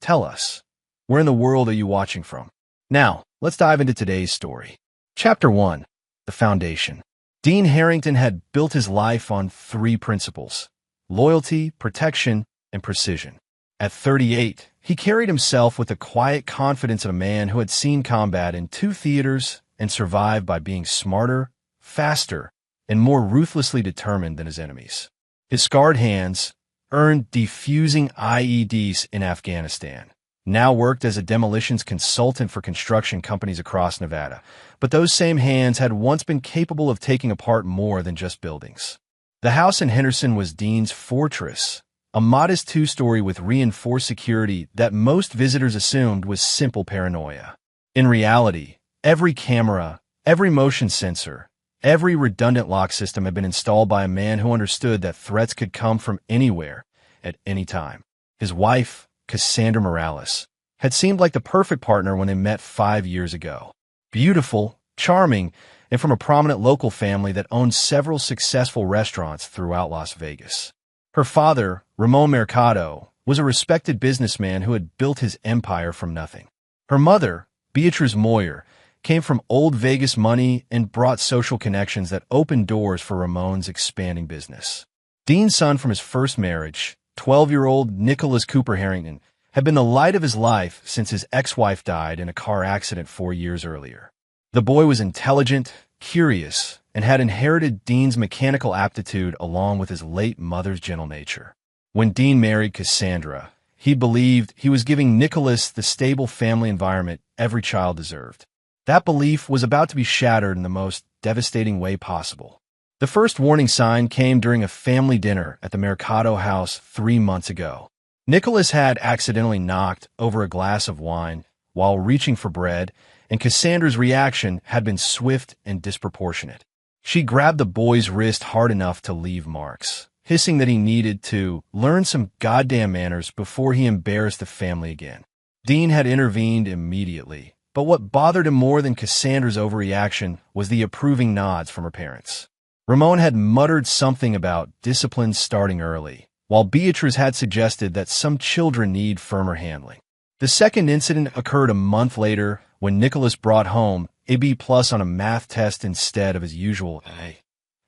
tell us, where in the world are you watching from? Now, let's dive into today's story. Chapter 1. The Foundation. Dean Harrington had built his life on three principles: loyalty, protection, and precision. At 38, he carried himself with the quiet confidence of a man who had seen combat in two theaters and survived by being smarter, faster, and more ruthlessly determined than his enemies. His scarred hands, earned defusing IEDs in Afghanistan, now worked as a demolitions consultant for construction companies across Nevada. But those same hands had once been capable of taking apart more than just buildings. The house in Henderson was Dean's fortress, a modest two-story with reinforced security that most visitors assumed was simple paranoia. In reality, every camera, every motion sensor, every redundant lock system had been installed by a man who understood that threats could come from anywhere, at any time. His wife, Cassandra Morales, had seemed like the perfect partner when they met 5 years ago. Beautiful, charming, and from a prominent local family that owned several successful restaurants throughout Las Vegas. Her father, Ramon Mercado, was a respected businessman who had built his empire from nothing. Her mother, Beatriz Moyer, came from old Vegas money and brought social connections that opened doors for Ramon's expanding business. Dean's son from his first marriage, 12-year-old Nicholas Cooper Harrington, had been the light of his life since his ex-wife died in a car accident 4 years earlier. The boy was intelligent, curious, and had inherited Dean's mechanical aptitude along with his late mother's gentle nature. When Dean married Cassandra, he believed he was giving Nicholas the stable family environment every child deserved. That belief was about to be shattered in the most devastating way possible. The first warning sign came during a family dinner at the Mercado house 3 months ago. Nicholas had accidentally knocked over a glass of wine while reaching for bread, and Cassandra's reaction had been swift and disproportionate. She grabbed the boy's wrist hard enough to leave marks, hissing that he needed to learn some goddamn manners before he embarrassed the family again. Dean had intervened immediately, but what bothered him more than Cassandra's overreaction was the approving nods from her parents. Ramon had muttered something about discipline starting early, while Beatriz had suggested that some children need firmer handling. The second incident occurred a month later when Nicholas brought home a B+ on a math test instead of his usual A.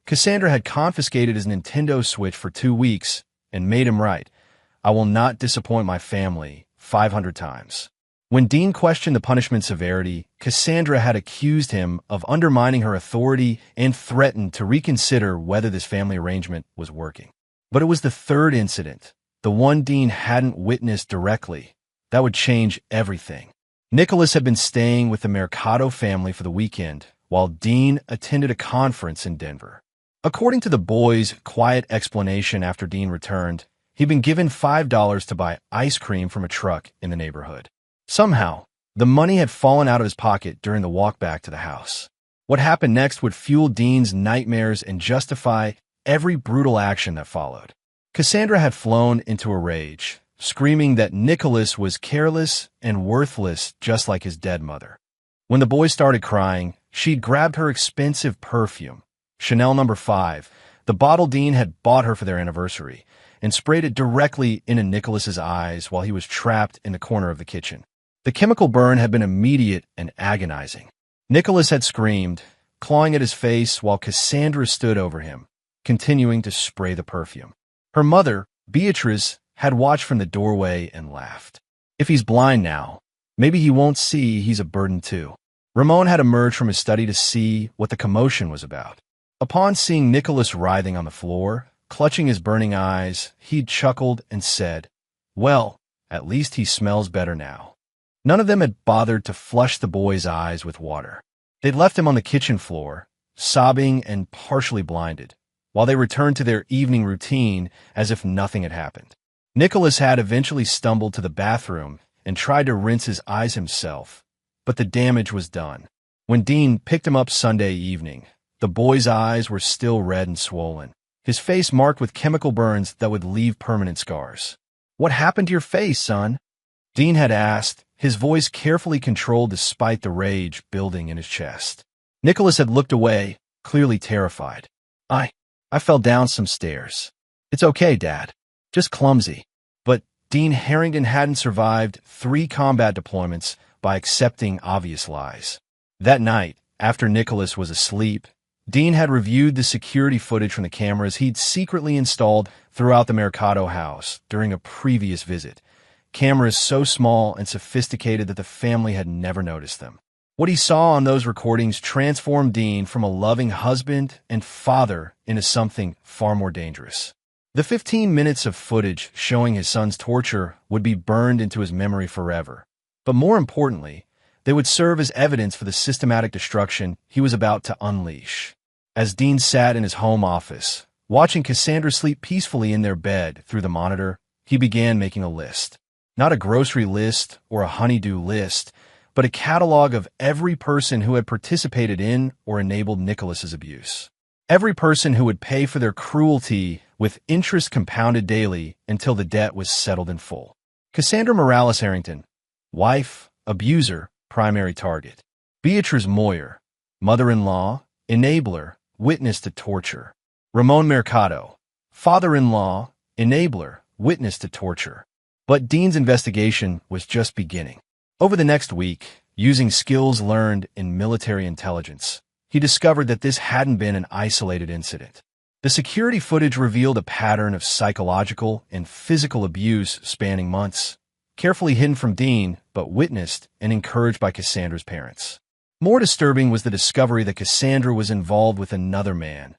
Cassandra had confiscated his Nintendo Switch for 2 weeks and made him write, "I will not disappoint my family," 500 times. When Dean questioned the punishment severity, Cassandra had accused him of undermining her authority and threatened to reconsider whether this family arrangement was working. But it was the third incident, the one Dean hadn't witnessed directly, that would change everything. Nicholas had been staying with the Mercado family for the weekend, while Dean attended a conference in Denver. According to the boy's quiet explanation after Dean returned, he'd been given $5 to buy ice cream from a truck in the neighborhood. Somehow, the money had fallen out of his pocket during the walk back to the house. What happened next would fuel Dean's nightmares and justify every brutal action that followed. Cassandra had flown into a rage, screaming that Nicholas was careless and worthless just like his dead mother. When the boy started crying, she'd grabbed her expensive perfume, Chanel No. 5, the bottle Dean had bought her for their anniversary, and sprayed it directly into Nicholas's eyes while he was trapped in the corner of the kitchen. The chemical burn had been immediate and agonizing. Nicholas had screamed, clawing at his face while Cassandra stood over him, continuing to spray the perfume. Her mother, Beatriz, had watched from the doorway and laughed. If he's blind now, maybe he won't see he's a burden too. Ramon had emerged from his study to see what the commotion was about. Upon seeing Nicholas writhing on the floor, clutching his burning eyes, he'd chuckled and said, "Well, at least he smells better now." None of them had bothered to flush the boy's eyes with water. They'd left him on the kitchen floor, sobbing and partially blinded, while they returned to their evening routine as if nothing had happened. Nicholas had eventually stumbled to the bathroom and tried to rinse his eyes himself, but the damage was done. When Dean picked him up Sunday evening, the boy's eyes were still red and swollen, his face marked with chemical burns that would leave permanent scars. "What happened to your face, son?" Dean had asked, his voice carefully controlled despite the rage building in his chest. Nicholas had looked away, clearly terrified. I fell down some stairs. It's okay, Dad. Just clumsy. But Dean Harrington hadn't survived 3 combat deployments by accepting obvious lies. That night, after Nicholas was asleep, Dean had reviewed the security footage from the cameras he'd secretly installed throughout the Mercado house during a previous visit. Cameras so small and sophisticated that the family had never noticed them. What he saw on those recordings transformed Dean from a loving husband and father into something far more dangerous. The 15 minutes of footage showing his son's torture would be burned into his memory forever. But more importantly, they would serve as evidence for the systematic destruction he was about to unleash. As Dean sat in his home office, watching Cassandra sleep peacefully in their bed through the monitor, he began making a list. Not a grocery list or a honey-do list, but a catalog of every person who had participated in or enabled Nicholas's abuse. Every person who would pay for their cruelty with interest compounded daily until the debt was settled in full. Cassandra Morales Harrington, wife, abuser, primary target. Beatriz Moyer, mother-in-law, enabler, witness to torture. Ramon Mercado, father-in-law, enabler, witness to torture. But Dean's investigation was just beginning. Over the next week, using skills learned in military intelligence, he discovered that this hadn't been an isolated incident. The security footage revealed a pattern of psychological and physical abuse spanning months, carefully hidden from Dean, but witnessed and encouraged by Cassandra's parents. More disturbing was the discovery that Cassandra was involved with another man,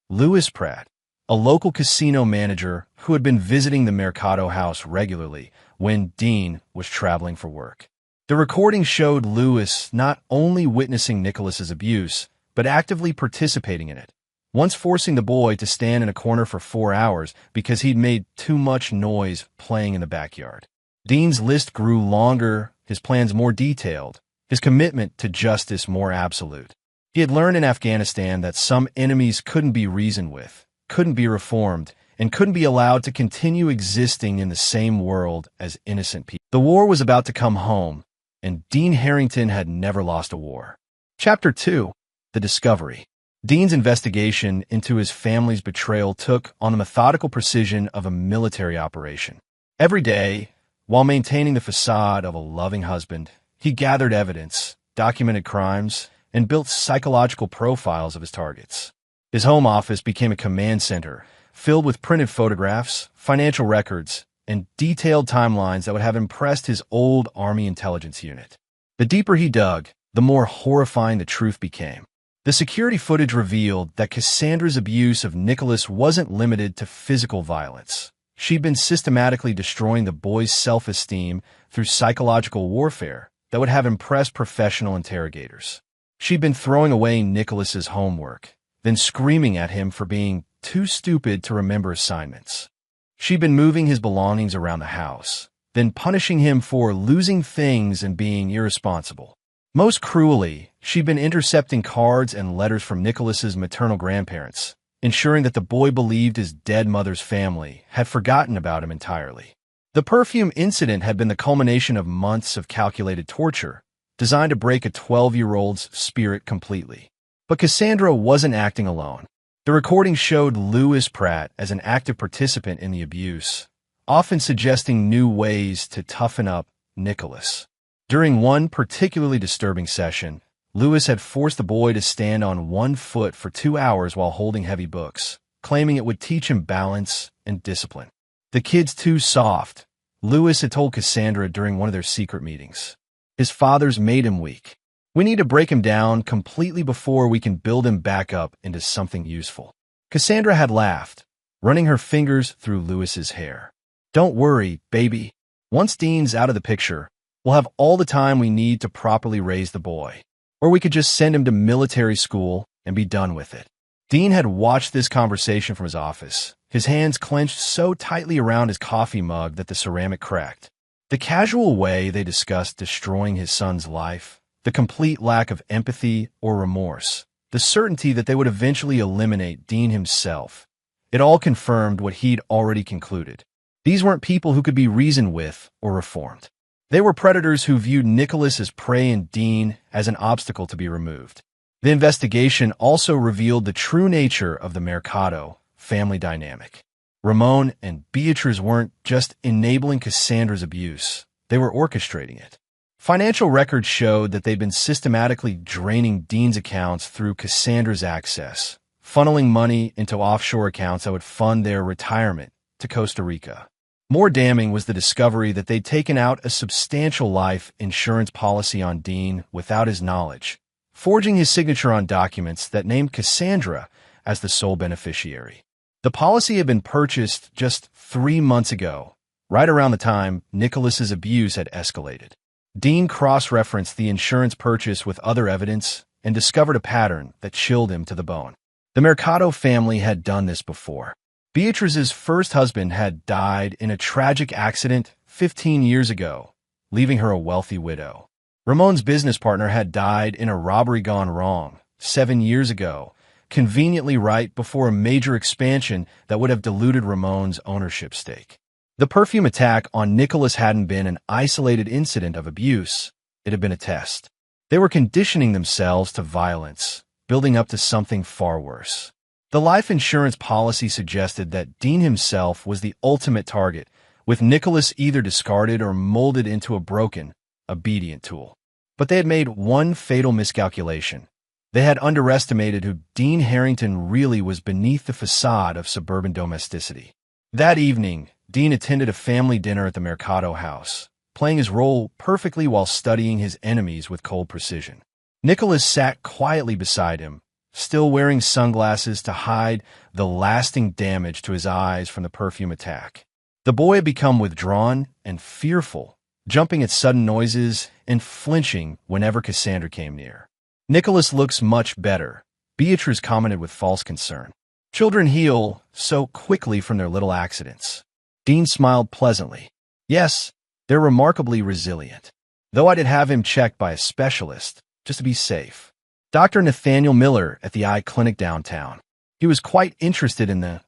Louis Pratt, a local casino manager who had been visiting the Mercado house regularly when Dean was traveling for work. The recording showed Louis not only witnessing Nicholas's abuse, but actively participating in it, once forcing the boy to stand in a corner for 4 hours because he'd made too much noise playing in the backyard. Dean's list grew longer, his plans more detailed, his commitment to justice more absolute. He had learned in Afghanistan that some enemies couldn't be reasoned with, couldn't be reformed, and couldn't be allowed to continue existing in the same world as innocent people. The war was about to come home, and Dean Harrington had never lost a war. Chapter 2. The Discovery. Dean's investigation into his family's betrayal took on the methodical precision of a military operation. Every day, while maintaining the facade of a loving husband, he gathered evidence, documented crimes, and built psychological profiles of his targets. His home office became a command center, filled with printed photographs, financial records, and detailed timelines that would have impressed his old Army intelligence unit. The deeper he dug, the more horrifying the truth became. The security footage revealed that Cassandra's abuse of Nicholas wasn't limited to physical violence. She'd been systematically destroying the boy's self-esteem through psychological warfare that would have impressed professional interrogators. She'd been throwing away Nicholas's homework, then screaming at him for being too stupid to remember assignments. She'd been moving his belongings around the house, then punishing him for losing things and being irresponsible. Most cruelly, she'd been intercepting cards and letters from Nicholas's maternal grandparents, ensuring that the boy believed his dead mother's family had forgotten about him entirely. The perfume incident had been the culmination of months of calculated torture, designed to break a 12-year-old's spirit completely. But Cassandra wasn't acting alone. The recording showed Louis Pratt as an active participant in the abuse, often suggesting new ways to toughen up Nicholas. During one particularly disturbing session, Louis had forced the boy to stand on one foot for 2 hours while holding heavy books, claiming it would teach him balance and discipline. The kid's too soft, Louis had told Cassandra during one of their secret meetings. His father's made him weak. We need to break him down completely before we can build him back up into something useful. Cassandra had laughed, running her fingers through Louis's hair. Don't worry, baby. Once Dean's out of the picture, we'll have all the time we need to properly raise the boy. Or we could just send him to military school and be done with it. Dean had watched this conversation from his office, his hands clenched so tightly around his coffee mug that the ceramic cracked. The casual way they discussed destroying his son's life, the complete lack of empathy or remorse, the certainty that they would eventually eliminate Dean himself, it all confirmed what he'd already concluded. These weren't people who could be reasoned with or reformed. They were predators who viewed Nicholas as prey and Dean as an obstacle to be removed. The investigation also revealed the true nature of the Mercado family dynamic. Ramon and Beatriz weren't just enabling Cassandra's abuse, they were orchestrating it. Financial records showed that they'd been systematically draining Dean's accounts through Cassandra's access, funneling money into offshore accounts that would fund their retirement to Costa Rica. More damning was the discovery that they'd taken out a substantial life insurance policy on Dean without his knowledge, forging his signature on documents that named Cassandra as the sole beneficiary. The policy had been purchased just 3 months ago, right around the time Nicholas's abuse had escalated. Dean cross-referenced the insurance purchase with other evidence and discovered a pattern that chilled him to the bone. The Mercado family had done this before. Beatriz's first husband had died in a tragic accident 15 years ago, leaving her a wealthy widow. Ramon's business partner had died in a robbery gone wrong 7 years ago, conveniently right before a major expansion that would have diluted Ramon's ownership stake. The perfume attack on Nicholas hadn't been an isolated incident of abuse. It had been a test. They were conditioning themselves to violence, building up to something far worse. The life insurance policy suggested that Dean himself was the ultimate target, with Nicholas either discarded or molded into a broken, obedient tool. But they had made one fatal miscalculation. They had underestimated who Dean Harrington really was beneath the facade of suburban domesticity. That evening, Dean attended a family dinner at the Mercado house, playing his role perfectly while studying his enemies with cold precision. Nicholas sat quietly beside him, still wearing sunglasses to hide the lasting damage to his eyes from the perfume attack. The boy had become withdrawn and fearful, jumping at sudden noises and flinching whenever Cassandra came near. "Nicholas looks much better," Beatriz commented with false concern. "Children heal so quickly from their little accidents." Dean smiled pleasantly. "Yes, they're remarkably resilient. Though I did have him checked by a specialist, just to be safe. Dr. Nathaniel Miller at the eye clinic downtown. He was quite interested in the,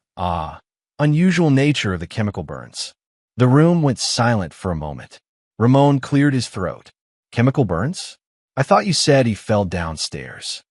unusual nature of the chemical burns." The room went silent for a moment. Ramon cleared his throat. "Chemical burns? I thought you said he fell downstairs."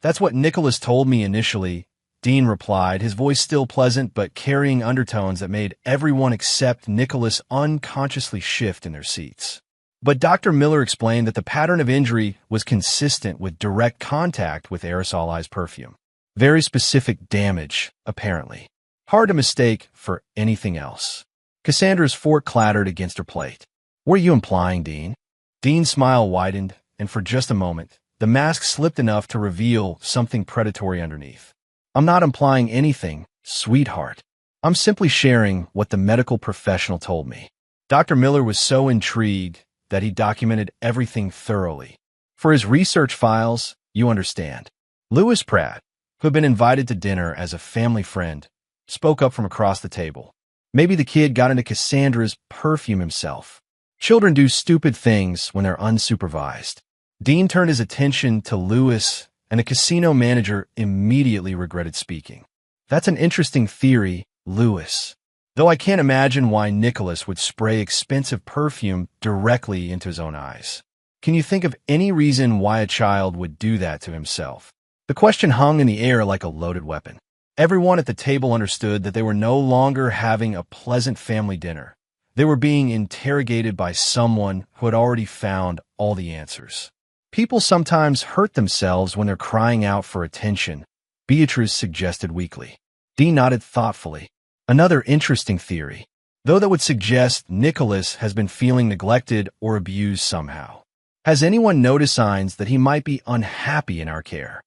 "That's what Nicholas told me initially," Dean replied, his voice still pleasant but carrying undertones that made everyone except Nicholas unconsciously shift in their seats. But Dr. Miller explained that the pattern of injury was consistent with direct contact with aerosolized perfume. Very specific damage, apparently. Hard to mistake for anything else. Cassandra's fork clattered against her plate. "What are you implying, Dean?" Dean's smile widened, and for just a moment, the mask slipped enough to reveal something predatory underneath. "I'm not implying anything, sweetheart. I'm simply sharing what the medical professional told me." Dr. Miller was so intrigued that he documented everything thoroughly. For his research files, you understand. Lewis Pratt, who had been invited to dinner as a family friend, spoke up from across the table. "Maybe the kid got into Cassandra's perfume himself. Children do stupid things when they're unsupervised." Dean turned his attention to Lewis, and the casino manager immediately regretted speaking. "That's an interesting theory, Lewis. Though I can't imagine why Nicholas would spray expensive perfume directly into his own eyes. Can you think of any reason why a child would do that to himself?" The question hung in the air like a loaded weapon. Everyone at the table understood that they were no longer having a pleasant family dinner. They were being interrogated by someone who had already found all the answers. "People sometimes hurt themselves when they're crying out for attention," Beatriz suggested weakly. Dean nodded thoughtfully. "Another interesting theory, though that would suggest Nicholas has been feeling neglected or abused somehow. Has anyone noticed signs that he might be unhappy in our care?"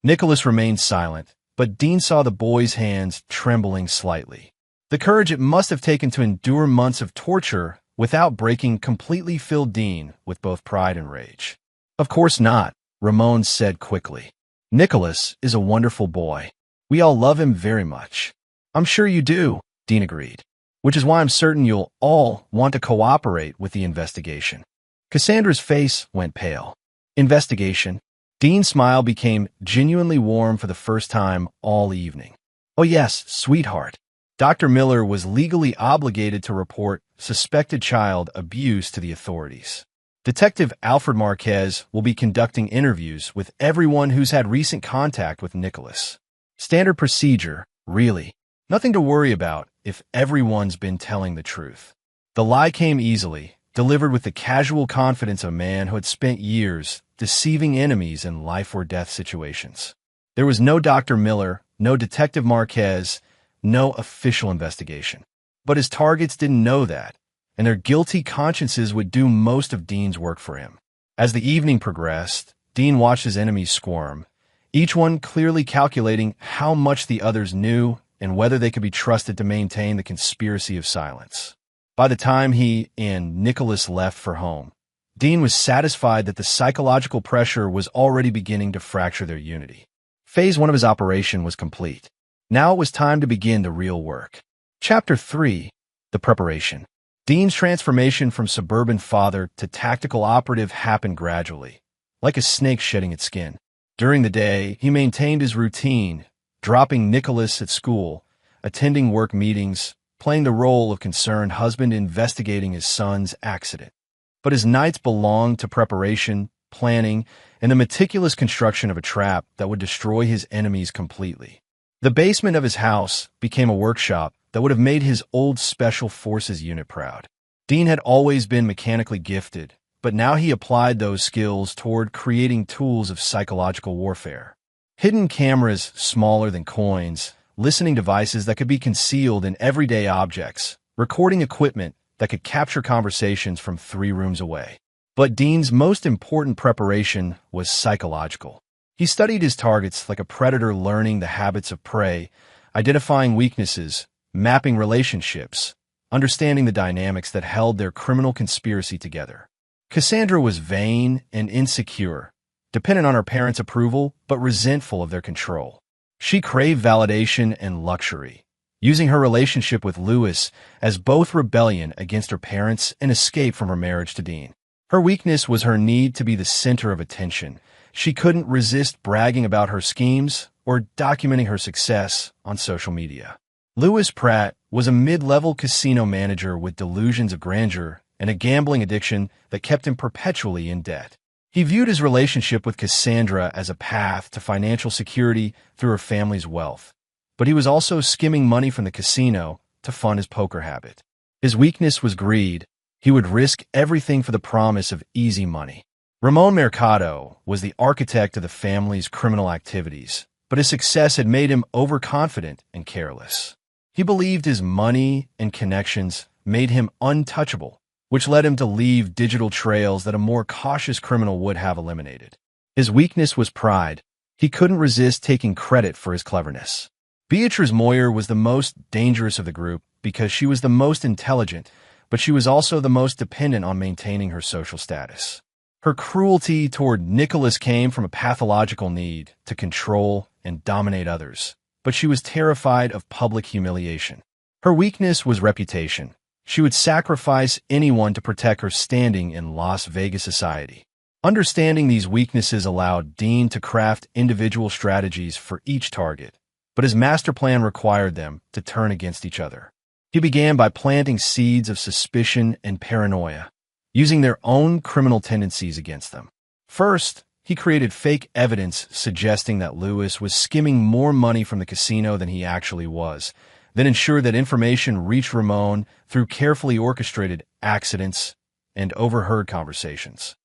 Nicholas remained silent, but Dean saw the boy's hands trembling slightly. The courage it must have taken to endure months of torture without breaking completely filled Dean with both pride and rage. "Of course not," Ramon said quickly. "Nicholas is a wonderful boy. We all love him very much." "I'm sure you do," Dean agreed, "which is why I'm certain you'll all want to cooperate with the investigation." Cassandra's face went pale. "Investigation?" Dean's smile became genuinely warm for the first time all evening. "Oh yes, sweetheart. Dr. Miller was legally obligated to report suspected child abuse to the authorities. Detective Alfred Marquez will be conducting interviews with everyone who's had recent contact with Nicholas. Standard procedure, really. Nothing to worry about, if everyone's been telling the truth? The lie came easily, delivered with the casual confidence of a man who had spent years deceiving enemies in life-or-death situations. There was no Dr. Miller, no Detective Marquez, no official investigation. But his targets didn't know that, and their guilty consciences would do most of Dean's work for him. As the evening progressed, Dean watched his enemies squirm, each one clearly calculating how much the others knew and whether they could be trusted to maintain the conspiracy of silence. By the time he and Nicholas left for home, Dean was satisfied that the psychological pressure was already beginning to fracture their unity. Phase 1 of his operation was complete. Now it was time to begin the real work. Chapter 3. The Preparation. Dean's transformation from suburban father to tactical operative happened gradually, like a snake shedding its skin. During the day, he maintained his routine, dropping Nicholas at school, attending work meetings, playing the role of concerned husband investigating his son's accident. But his nights belonged to preparation, planning, and the meticulous construction of a trap that would destroy his enemies completely. The basement of his house became a workshop that would have made his old Special Forces unit proud. Dean had always been mechanically gifted, but now he applied those skills toward creating tools of psychological warfare. Hidden cameras smaller than coins, listening devices that could be concealed in everyday objects, recording equipment that could capture conversations from 3 rooms away. But Dean's most important preparation was psychological. He studied his targets like a predator learning the habits of prey, identifying weaknesses, mapping relationships, understanding the dynamics that held their criminal conspiracy together. Cassandra was vain and insecure, dependent on her parents' approval but resentful of their control. She craved validation and luxury, using her relationship with Lewis as both rebellion against her parents and escape from her marriage to Dean. Her weakness was her need to be the center of attention. She couldn't resist bragging about her schemes or documenting her success on social media. Lewis Pratt was a mid-level casino manager with delusions of grandeur and a gambling addiction that kept him perpetually in debt. He viewed his relationship with Cassandra as a path to financial security through her family's wealth, but he was also skimming money from the casino to fund his poker habit. His weakness was greed. He would risk everything for the promise of easy money. Ramon Mercado was the architect of the family's criminal activities, but his success had made him overconfident and careless. He believed his money and connections made him untouchable, which led him to leave digital trails that a more cautious criminal would have eliminated. His weakness was pride. He couldn't resist taking credit for his cleverness. Beatrice Moyer was the most dangerous of the group because she was the most intelligent, but she was also the most dependent on maintaining her social status. Her cruelty toward Nicholas came from a pathological need to control and dominate others, but she was terrified of public humiliation. Her weakness was reputation. She would sacrifice anyone to protect her standing in Las Vegas society. Understanding these weaknesses allowed Dean to craft individual strategies for each target, but his master plan required them to turn against each other. He began by planting seeds of suspicion and paranoia, using their own criminal tendencies against them. First, he created fake evidence suggesting that Lewis was skimming more money from the casino than he actually was, then ensured that information reached Ramon through carefully orchestrated accidents and overheard conversations.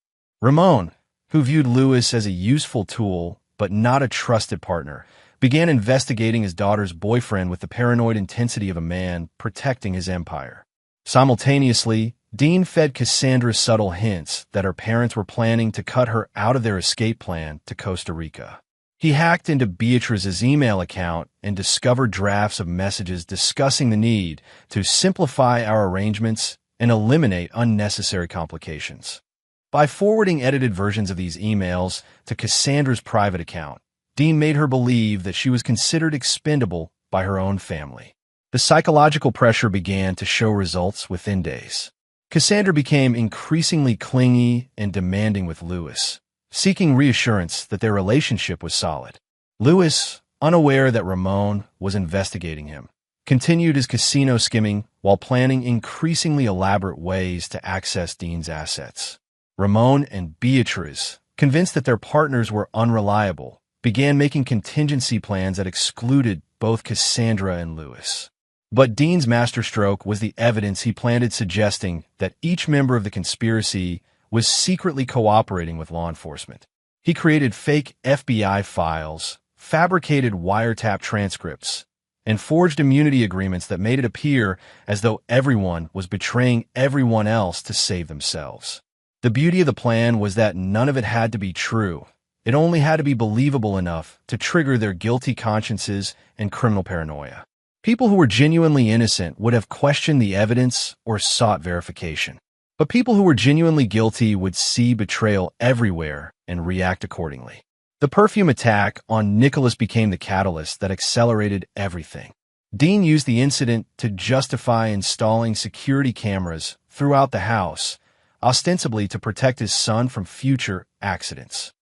Ramon, who viewed Lewis as a useful tool but not a trusted partner, began investigating his daughter's boyfriend with the paranoid intensity of a man protecting his empire. Simultaneously, Dean fed Cassandra subtle hints that her parents were planning to cut her out of their escape plan to Costa Rica. He hacked into Beatrice's email account and discovered drafts of messages discussing the need to simplify our arrangements and eliminate unnecessary complications. By forwarding edited versions of these emails to Cassandra's private account, Dean made her believe that she was considered expendable by her own family. The psychological pressure began to show results within days. Cassandra became increasingly clingy and demanding with Lewis, seeking reassurance that their relationship was solid. Lewis, unaware that Ramon was investigating him, continued his casino skimming while planning increasingly elaborate ways to access Dean's assets. Ramon and Beatrice, convinced that their partners were unreliable, began making contingency plans that excluded both Cassandra and Lewis. But Dean's masterstroke was the evidence he planted, suggesting that each member of the conspiracy was secretly cooperating with law enforcement. He created fake FBI files, fabricated wiretap transcripts, and forged immunity agreements that made it appear as though everyone was betraying everyone else to save themselves. The beauty of the plan was that none of it had to be true. It only had to be believable enough to trigger their guilty consciences and criminal paranoia. People who were genuinely innocent would have questioned the evidence or sought verification. But people who were genuinely guilty would see betrayal everywhere and react accordingly. The perfume attack on Nicholas became the catalyst that accelerated everything. Dean used the incident to justify installing security cameras throughout the house, ostensibly to protect his son from future accidents.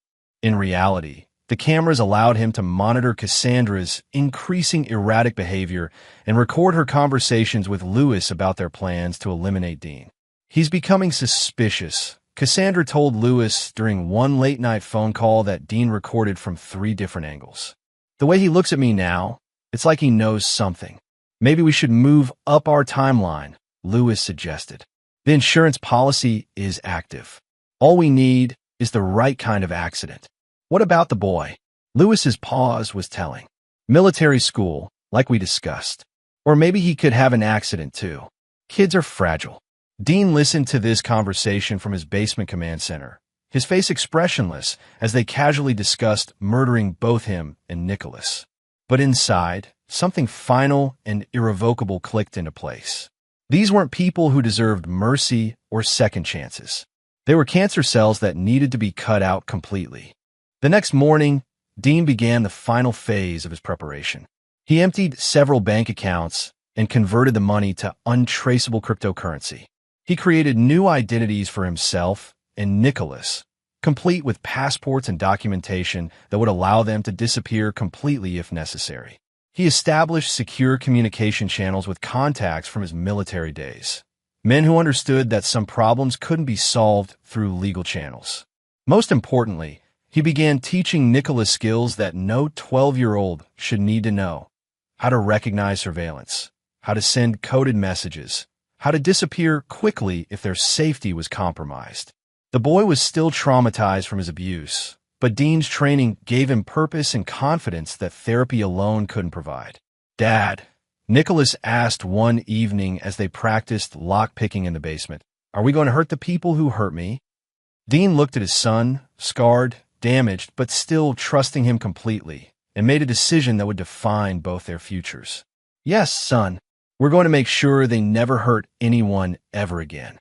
In reality, the cameras allowed him to monitor Cassandra's increasing erratic behavior and record her conversations with Lewis about their plans to eliminate Dean. "He's becoming suspicious," Cassandra told Lewis during one late-night phone call that Dean recorded from 3 different angles. "The way he looks at me now, it's like he knows something. Maybe we should move up our timeline," Lewis suggested. "The insurance policy is active. All we need is the right kind of accident." "What about the boy?" Lewis's pause was telling. "Military school, like we discussed. Or maybe he could have an accident too. Kids are fragile." Dean listened to this conversation from his basement command center, his face expressionless as they casually discussed murdering both him and Nicholas. But inside, something final and irrevocable clicked into place. These weren't people who deserved mercy or second chances. They were cancer cells that needed to be cut out completely. The next morning, Dean began the final phase of his preparation. He emptied several bank accounts and converted the money to untraceable cryptocurrency. He created new identities for himself and Nicholas, complete with passports and documentation that would allow them to disappear completely if necessary. He established secure communication channels with contacts from his military days, men who understood that some problems couldn't be solved through legal channels. Most importantly, he began teaching Nicholas skills that no 12-year-old should need to know: how to recognize surveillance, how to send coded messages, how to disappear quickly if their safety was compromised. The boy was still traumatized from his abuse, but Dean's training gave him purpose and confidence that therapy alone couldn't provide. "Dad," Nicholas asked one evening as they practiced lock-picking in the basement, "are we going to hurt the people who hurt me?" Dean looked at his son, scarred, damaged, but still trusting him completely, and made a decision that would define both their futures. "Yes, son. We're going to make sure they never hurt anyone ever again."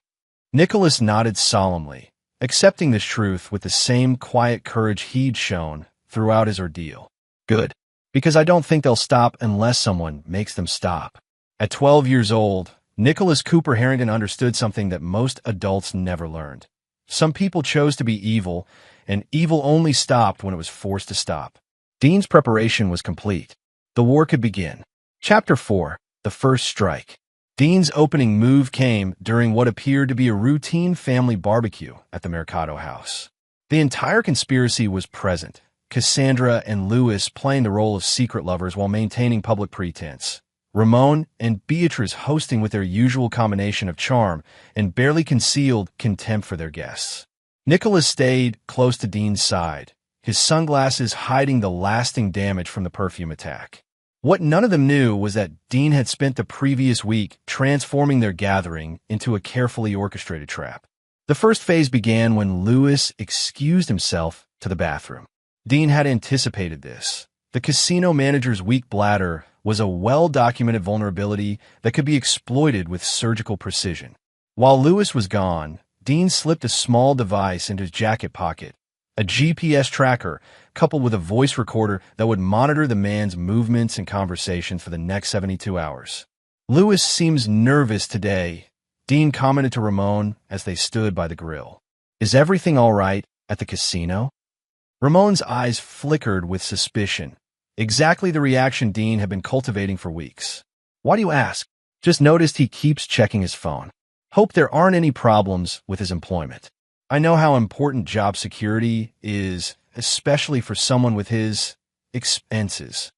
Nicholas nodded solemnly, accepting this truth with the same quiet courage he'd shown throughout his ordeal. "Good, because I don't think they'll stop unless someone makes them stop." At 12 years old, Nicholas Cooper Harrington understood something that most adults never learned. Some people chose to be evil, and evil only stopped when it was forced to stop. Dean's preparation was complete. The war could begin. Chapter 4. The First Strike. Dean's opening move came during what appeared to be a routine family barbecue at the Mercado house. The entire conspiracy was present, Cassandra and Lewis playing the role of secret lovers while maintaining public pretense. Ramon and Beatrice hosting with their usual combination of charm and barely concealed contempt for their guests. Nicholas stayed close to Dean's side, his sunglasses hiding the lasting damage from the perfume attack. What none of them knew was that Dean had spent the previous week transforming their gathering into a carefully orchestrated trap. The first phase began when Lewis excused himself to the bathroom. Dean had anticipated this. The casino manager's weak bladder was a well-documented vulnerability that could be exploited with surgical precision. While Lewis was gone, Dean slipped a small device into his jacket pocket, a GPS tracker coupled with a voice recorder that would monitor the man's movements and conversations for the next 72 hours. "Lewis seems nervous today," Dean commented to Ramon as they stood by the grill. "Is everything all right at the casino?" Ramon's eyes flickered with suspicion, exactly the reaction Dean had been cultivating for weeks. "Why do you ask?" "Just noticed he keeps checking his phone. Hope there aren't any problems with his employment. I know how important job security is, especially for someone with his expenses."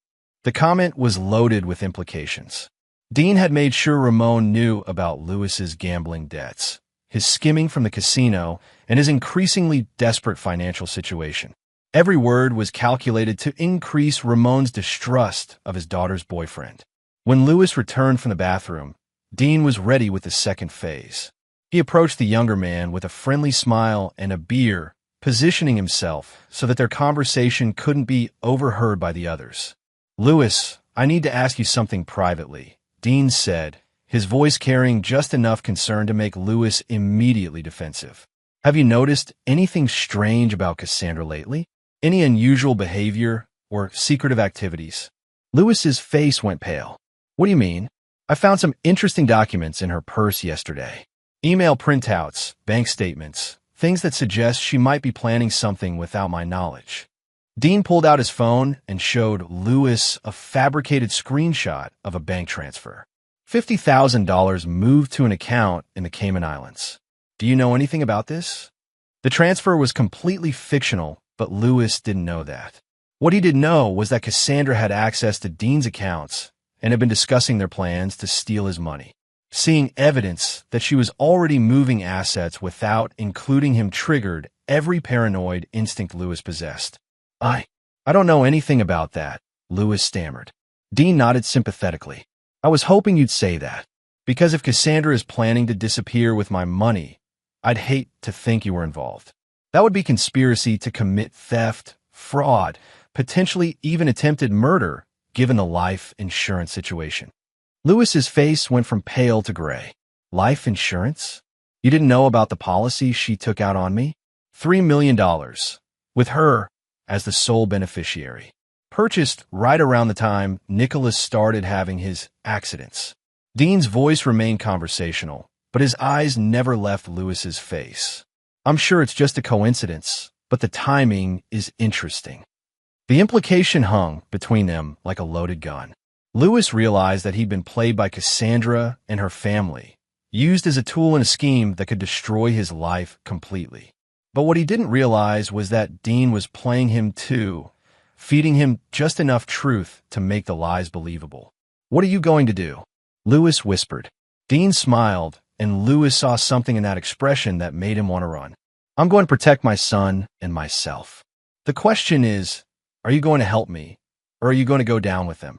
The comment was loaded with implications. Dean had made sure Ramon knew about Lewis's gambling debts, his skimming from the casino, and his increasingly desperate financial situation. Every word was calculated to increase Ramon's distrust of his daughter's boyfriend. When Lewis returned from the bathroom, Dean was ready with the second phase. He approached the younger man with a friendly smile and a beer, positioning himself so that their conversation couldn't be overheard by the others. "Lewis, I need to ask you something privately," Dean said, his voice carrying just enough concern to make Lewis immediately defensive. "Have you noticed anything strange about Cassandra lately? Any unusual behavior or secretive activities?" Lewis's face went pale. "What do you mean?" "I found some interesting documents in her purse yesterday. Email printouts, bank statements, things that suggest she might be planning something without my knowledge." Dean pulled out his phone and showed Lewis a fabricated screenshot of a bank transfer. $50,000 moved to an account in the Cayman Islands. "Do you know anything about this?" The transfer was completely fictional, but Lewis didn't know that. What he did know was that Cassandra had access to Dean's accounts and had been discussing their plans to steal his money. Seeing evidence that she was already moving assets without including him triggered every paranoid instinct Lewis possessed. I don't know anything about that," Lewis stammered. Dean nodded sympathetically. "I was hoping you'd say that, because if Cassandra is planning to disappear with my money, I'd hate to think you were involved. That would be conspiracy to commit theft, fraud, potentially even attempted murder, given the life insurance situation." Lewis's face went from pale to gray. "Life insurance? You didn't know about the policy she took out on me? $3 million, with her as the sole beneficiary. Purchased right around the time Nicholas started having his accidents." Dean's voice remained conversational, but his eyes never left Lewis's face. "I'm sure it's just a coincidence, but the timing is interesting." The implication hung between them like a loaded gun. Lewis realized that he'd been played by Cassandra and her family, used as a tool in a scheme that could destroy his life completely. But what he didn't realize was that Dean was playing him too, feeding him just enough truth to make the lies believable. "What are you going to do?" Lewis whispered. Dean smiled, and Lewis saw something in that expression that made him want to run. "I'm going to protect my son and myself. The question is, are you going to help me, or are you going to go down with them?"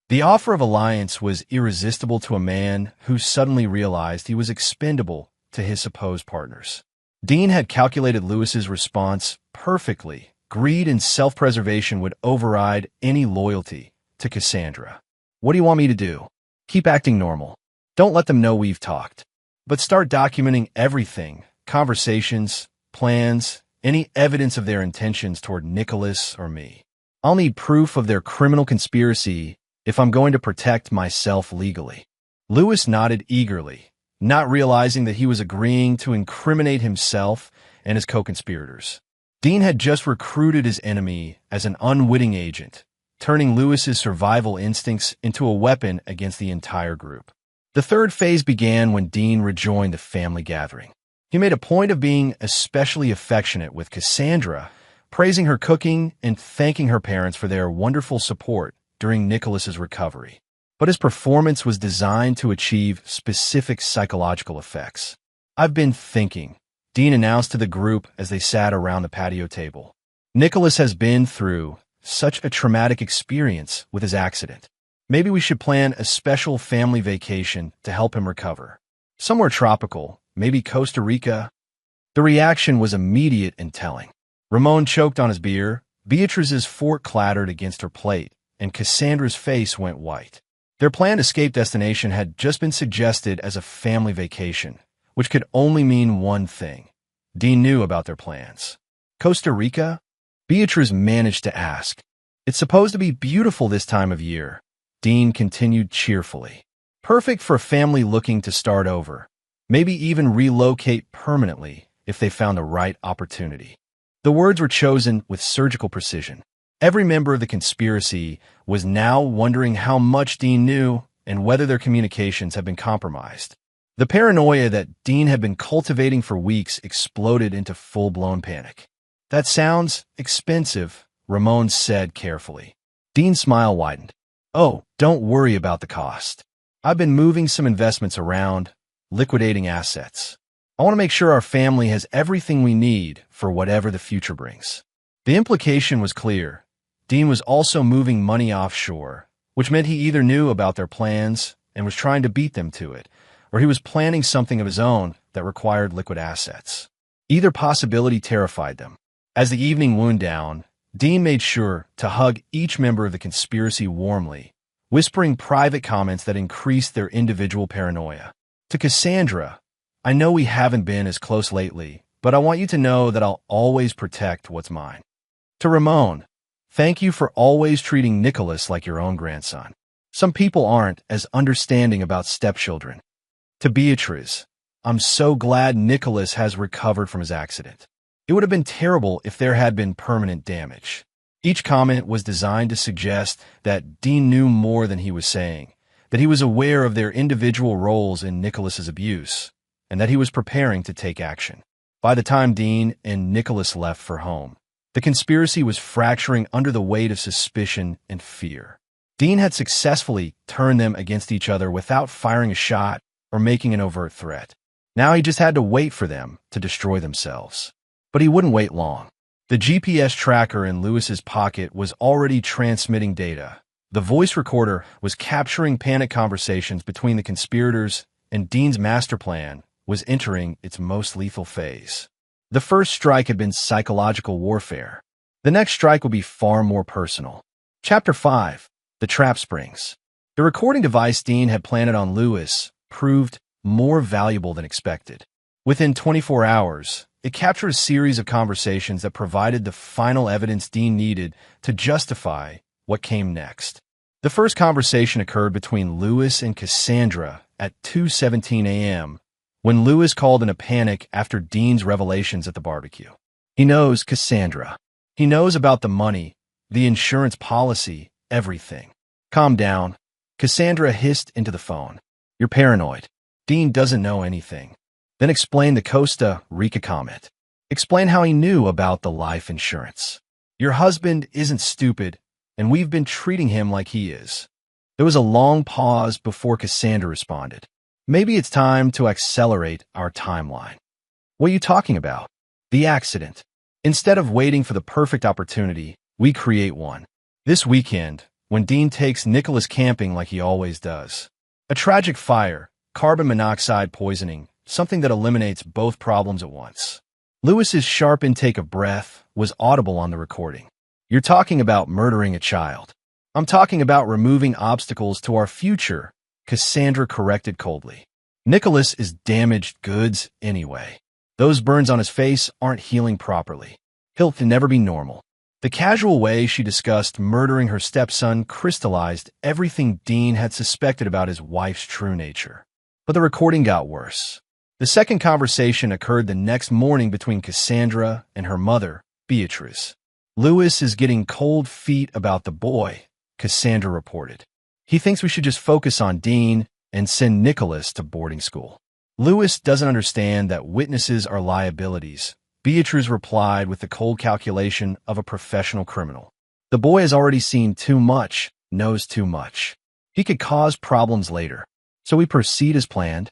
The offer of alliance was irresistible to a man who suddenly realized he was expendable to his supposed partners. Dean had calculated Lewis's response perfectly. Greed and self-preservation would override any loyalty to Cassandra. "What do you want me to do?" "Keep acting normal. Don't let them know we've talked. But start documenting everything, conversations, plans, any evidence of their intentions toward Nicholas or me. I'll need proof of their criminal conspiracy if I'm going to protect myself legally." Lewis nodded eagerly, not realizing that he was agreeing to incriminate himself and his co-conspirators. Dean had just recruited his enemy as an unwitting agent, turning Lewis's survival instincts into a weapon against the entire group. The third phase began when Dean rejoined the family gathering. He made a point of being especially affectionate with Cassandra, praising her cooking and thanking her parents for their wonderful support during Nicholas's recovery. But his performance was designed to achieve specific psychological effects. "I've been thinking," Dean announced to the group as they sat around the patio table. "Nicholas has been through such a traumatic experience with his accident. Maybe we should plan a special family vacation to help him recover. Somewhere tropical, maybe Costa Rica." The reaction was immediate and telling. Ramon choked on his beer, Beatrice's fork clattered against her plate, and Cassandra's face went white. Their planned escape destination had just been suggested as a family vacation, which could only mean one thing. Dean knew about their plans. "Costa Rica?" Beatrice managed to ask. "It's supposed to be beautiful this time of year," Dean continued cheerfully. "Perfect for a family looking to start over, maybe even relocate permanently if they found the right opportunity." The words were chosen with surgical precision. Every member of the conspiracy was now wondering how much Dean knew and whether their communications had been compromised. The paranoia that Dean had been cultivating for weeks exploded into full-blown panic. "That sounds expensive," Ramon said carefully. Dean's smile widened. "Oh, don't worry about the cost. I've been moving some investments around, liquidating assets. I want to make sure our family has everything we need for whatever the future brings." The implication was clear. Dean was also moving money offshore, which meant he either knew about their plans and was trying to beat them to it, or he was planning something of his own that required liquid assets. Either possibility terrified them. As the evening wound down, Dean made sure to hug each member of the conspiracy warmly, whispering private comments that increased their individual paranoia. To Cassandra, "I know we haven't been as close lately, but I want you to know that I'll always protect what's mine." To Ramon, "Thank you for always treating Nicholas like your own grandson. Some people aren't as understanding about stepchildren." To Beatrice, "I'm so glad Nicholas has recovered from his accident. It would have been terrible if there had been permanent damage." Each comment was designed to suggest that Dean knew more than he was saying, that he was aware of their individual roles in Nicholas's abuse, and that he was preparing to take action. By the time Dean and Nicholas left for home, the conspiracy was fracturing under the weight of suspicion and fear. Dean had successfully turned them against each other without firing a shot or making an overt threat. Now he just had to wait for them to destroy themselves. But he wouldn't wait long. The GPS tracker in Lewis's pocket was already transmitting data. The voice recorder was capturing panic conversations between the conspirators, and Dean's master plan was entering its most lethal phase. The first strike had been psychological warfare. The next strike would be far more personal. Chapter 5. The Trap Springs. The recording device Dean had planted on Lewis proved more valuable than expected. Within 24 hours, it captured a series of conversations that provided the final evidence Dean needed to justify what came next. The first conversation occurred between Lewis and Cassandra at 2:17 a.m., when Lewis called in a panic after Dean's revelations at the barbecue. He knows Cassandra. He knows about the money, the insurance policy, everything. "Calm down," Cassandra hissed into the phone. "You're paranoid. Dean doesn't know anything." Then explain the Costa Rica comment. Explain how he knew about the life insurance. "Your husband isn't stupid, and we've been treating him like he is." There was a long pause before Cassandra responded. "Maybe it's time to accelerate our timeline." "What are you talking about?" "The accident. Instead of waiting for the perfect opportunity, we create one. This weekend, when Dean takes Nicholas camping like he always does. A tragic fire, carbon monoxide poisoning, something that eliminates both problems at once." Lewis's sharp intake of breath was audible on the recording. "You're talking about murdering a child." "I'm talking about removing obstacles to our future," Cassandra corrected coldly. "Nicholas is damaged goods anyway. Those burns on his face aren't healing properly. He'll never be normal." The casual way she discussed murdering her stepson crystallized everything Dean had suspected about his wife's true nature. But the recording got worse. The second conversation occurred the next morning between Cassandra and her mother, Beatrice. "Lewis is getting cold feet about the boy," Cassandra reported. "He thinks we should just focus on Dean and send Nicholas to boarding school." "Lewis doesn't understand that witnesses are liabilities," Beatrice replied with the cold calculation of a professional criminal. "The boy has already seen too much, knows too much. He could cause problems later. So we proceed as planned."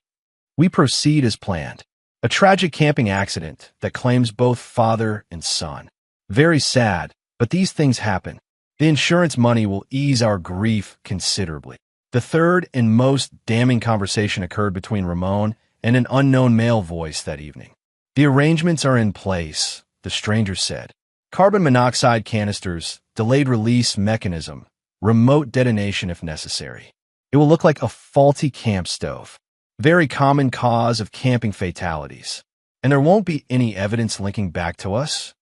"We proceed as planned." A tragic camping accident that claims both father and son. Very sad, but these things happen. The insurance money will ease our grief considerably. The third and most damning conversation occurred between Ramon and an unknown male voice that evening. "The arrangements are in place," the stranger said. "Carbon monoxide canisters, delayed release mechanism, remote detonation if necessary. It will look like a faulty camp stove. Very common cause of camping fatalities. And there won't be any evidence linking back to us.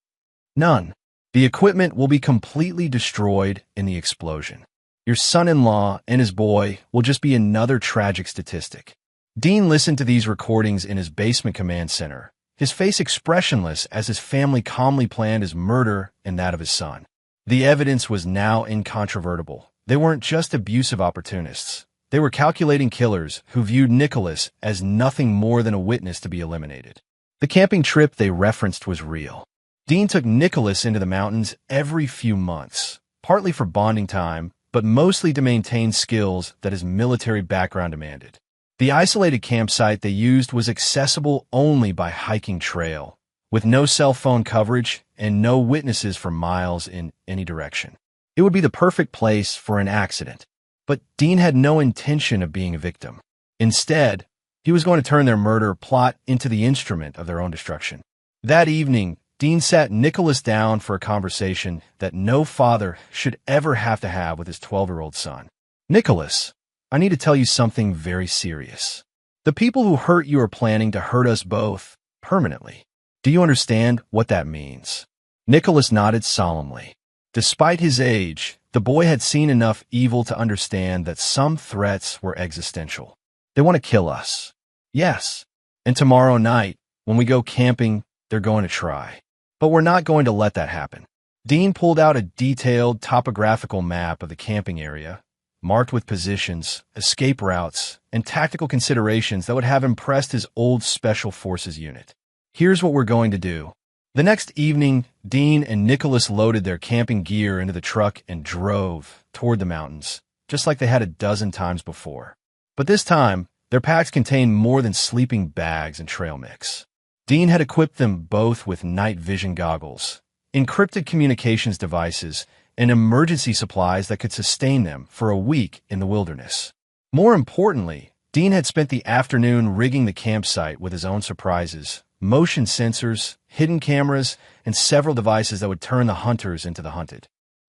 None. The equipment will be completely destroyed in the explosion. Your son-in-law and his boy will just be another tragic statistic." Dean listened to these recordings in his basement command center, his face expressionless as his family calmly planned his murder and that of his son. The evidence was now incontrovertible. They weren't just abusive opportunists. They were calculating killers who viewed Nicholas as nothing more than a witness to be eliminated. The camping trip they referenced was real. Dean took Nicholas into the mountains every few months, partly for bonding time, but mostly to maintain skills that his military background demanded. The isolated campsite they used was accessible only by hiking trail, with no cell phone coverage and no witnesses for miles in any direction. It would be the perfect place for an accident, but Dean had no intention of being a victim. Instead, he was going to turn their murder plot into the instrument of their own destruction. That evening, Dean sat Nicholas down for a conversation that no father should ever have to have with his 12-year-old son. "Nicholas, I need to tell you something very serious. The people who hurt you are planning to hurt us both permanently. Do you understand what that means?" Nicholas nodded solemnly. Despite his age, the boy had seen enough evil to understand that some threats were existential. "They want to kill us." "Yes. And tomorrow night, when we go camping, they're going to try. But we're not going to let that happen." Dean pulled out a detailed topographical map of the camping area, marked with positions, escape routes, and tactical considerations that would have impressed his old Special Forces unit. "Here's what we're going to do." The next evening, Dean and Nicholas loaded their camping gear into the truck and drove toward the mountains, just like they had a dozen times before. But this time, their packs contained more than sleeping bags and trail mix. Dean had equipped them both with night vision goggles, encrypted communications devices, and emergency supplies that could sustain them for a week in the wilderness. More importantly, Dean had spent the afternoon rigging the campsite with his own surprises, motion sensors, hidden cameras, and several devices that would turn the hunters into the hunted.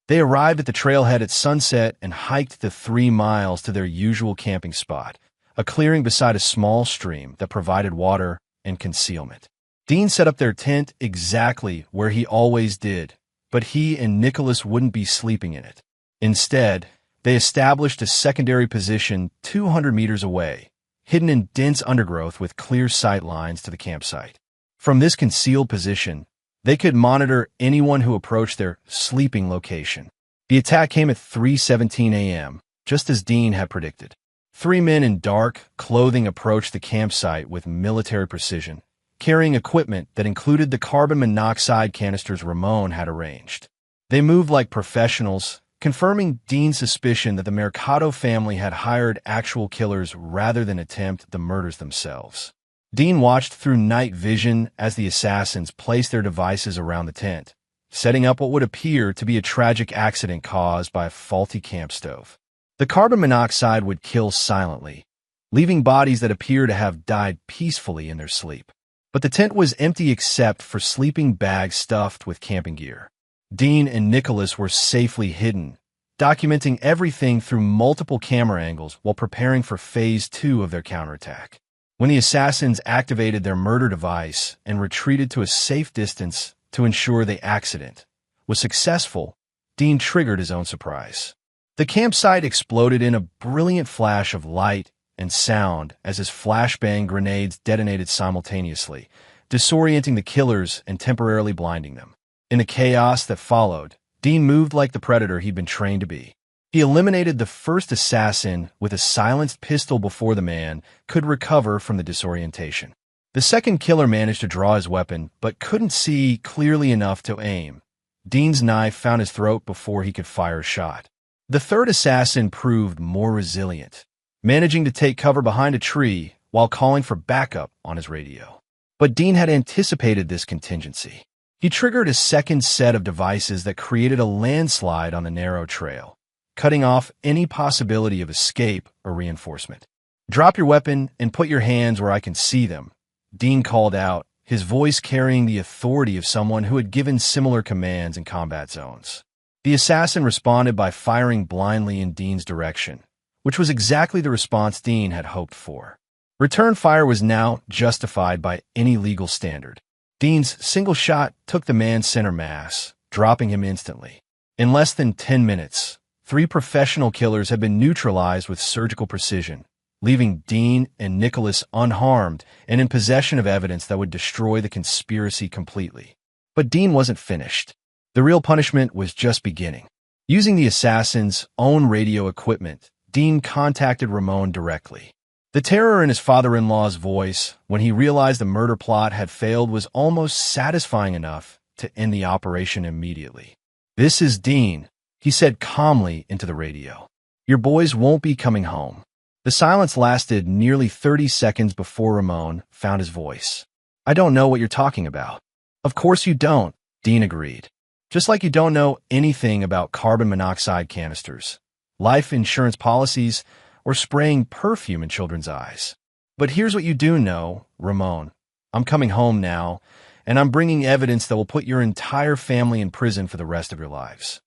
They arrived at the trailhead at sunset and hiked the 3 miles to their usual camping spot, a clearing beside a small stream that provided water and concealment. Dean set up their tent exactly where he always did, but he and Nicholas wouldn't be sleeping in it. Instead, they established a secondary position 200 meters away, hidden in dense undergrowth with clear sight lines to the campsite. From this concealed position, they could monitor anyone who approached their sleeping location. The attack came at 3:17 a.m., just as Dean had predicted. 3 men in dark clothing approached the campsite with military precision, carrying equipment that included the carbon monoxide canisters Ramon had arranged. They moved like professionals, confirming Dean's suspicion that the Mercado family had hired actual killers rather than attempt the murders themselves. Dean watched through night vision as the assassins placed their devices around the tent, setting up what would appear to be a tragic accident caused by a faulty camp stove. The carbon monoxide would kill silently, leaving bodies that appear to have died peacefully in their sleep. But the tent was empty except for sleeping bags stuffed with camping gear. Dean and Nicholas were safely hidden, documenting everything through multiple camera angles while preparing for Phase 2 of their counterattack. When the assassins activated their murder device and retreated to a safe distance to ensure the accident was successful, Dean triggered his own surprise. The campsite exploded in a brilliant flash of light and sound as his flashbang grenades detonated simultaneously, disorienting the killers and temporarily blinding them. In the chaos that followed, Dean moved like the predator he'd been trained to be. He eliminated the first assassin with a silenced pistol before the man could recover from the disorientation. The second killer managed to draw his weapon, but couldn't see clearly enough to aim. Dean's knife found his throat before he could fire a shot. The third assassin proved more resilient, managing to take cover behind a tree while calling for backup on his radio. But Dean had anticipated this contingency. He triggered a second set of devices that created a landslide on the narrow trail, cutting off any possibility of escape or reinforcement. "Drop your weapon and put your hands where I can see them," Dean called out, his voice carrying the authority of someone who had given similar commands in combat zones. The assassin responded by firing blindly in Dean's direction, which was exactly the response Dean had hoped for. Return fire was now justified by any legal standard. Dean's single shot took the man's center mass, dropping him instantly. In less than 10 minutes, 3 professional killers had been neutralized with surgical precision, leaving Dean and Nicholas unharmed and in possession of evidence that would destroy the conspiracy completely. But Dean wasn't finished. The real punishment was just beginning. Using the assassin's own radio equipment, Dean contacted Ramon directly. The terror in his father-in-law's voice when he realized the murder plot had failed was almost satisfying enough to end the operation immediately. "This is Dean. He said calmly into the radio. Your boys won't be coming home. The silence lasted nearly 30 seconds before Ramon found his voice. I don't know what you're talking about. Of course you don't, Dean agreed. Just like you don't know anything about carbon monoxide canisters, life insurance policies, or spraying perfume in children's eyes. But here's what you do know, Ramon. I'm coming home now, and I'm bringing evidence that will put your entire family in prison for the rest of your lives.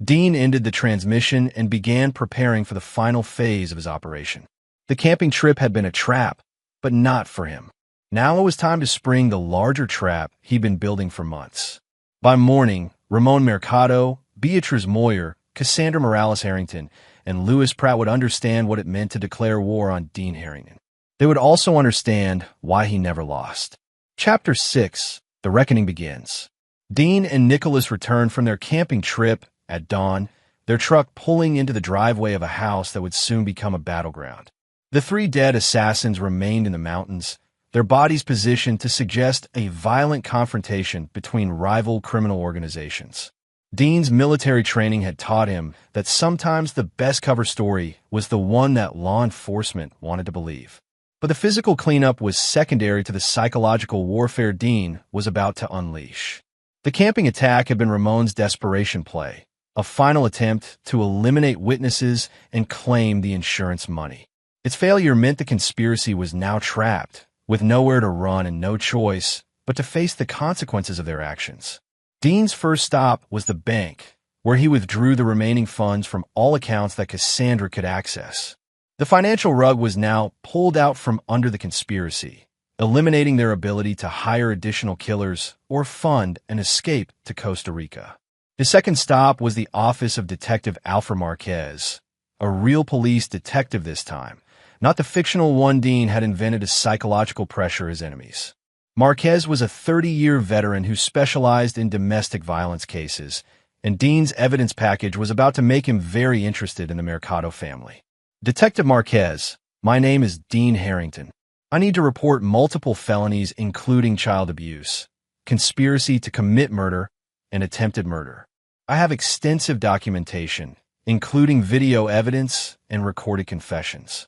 Dean ended the transmission and began preparing for the final phase of his operation. The camping trip had been a trap, but not for him. Now it was time to spring the larger trap he'd been building for months. By morning, Ramon Mercado, Beatriz Moyer, Cassandra Morales Harrington, and Louis Pratt would understand what it meant to declare war on Dean Harrington. They would also understand why he never lost. Chapter 6. The Reckoning begins. Dean and Nicholas returned from their camping trip at dawn, their truck pulling into the driveway of a house that would soon become a battleground. The three dead assassins remained in the mountains, their bodies positioned to suggest a violent confrontation between rival criminal organizations. Dean's military training had taught him that sometimes the best cover story was the one that law enforcement wanted to believe. But the physical cleanup was secondary to the psychological warfare Dean was about to unleash. The camping attack had been Ramon's desperation play, a final attempt to eliminate witnesses and claim the insurance money. Its failure meant the conspiracy was now trapped, with nowhere to run and no choice but to face the consequences of their actions. Dean's first stop was the bank, where he withdrew the remaining funds from all accounts that Cassandra could access. The financial rug was now pulled out from under the conspiracy, eliminating their ability to hire additional killers or fund an escape to Costa Rica. His second stop was the office of Detective Alfred Marquez, a real police detective this time, not the fictional one Dean had invented to psychological pressure his enemies. Marquez was a 30-year veteran who specialized in domestic violence cases, and Dean's evidence package was about to make him very interested in the Mercado family. Detective Marquez, my name is Dean Harrington. I need to report multiple felonies including child abuse, conspiracy to commit murder, and attempted murder. I have extensive documentation, including video evidence and recorded confessions.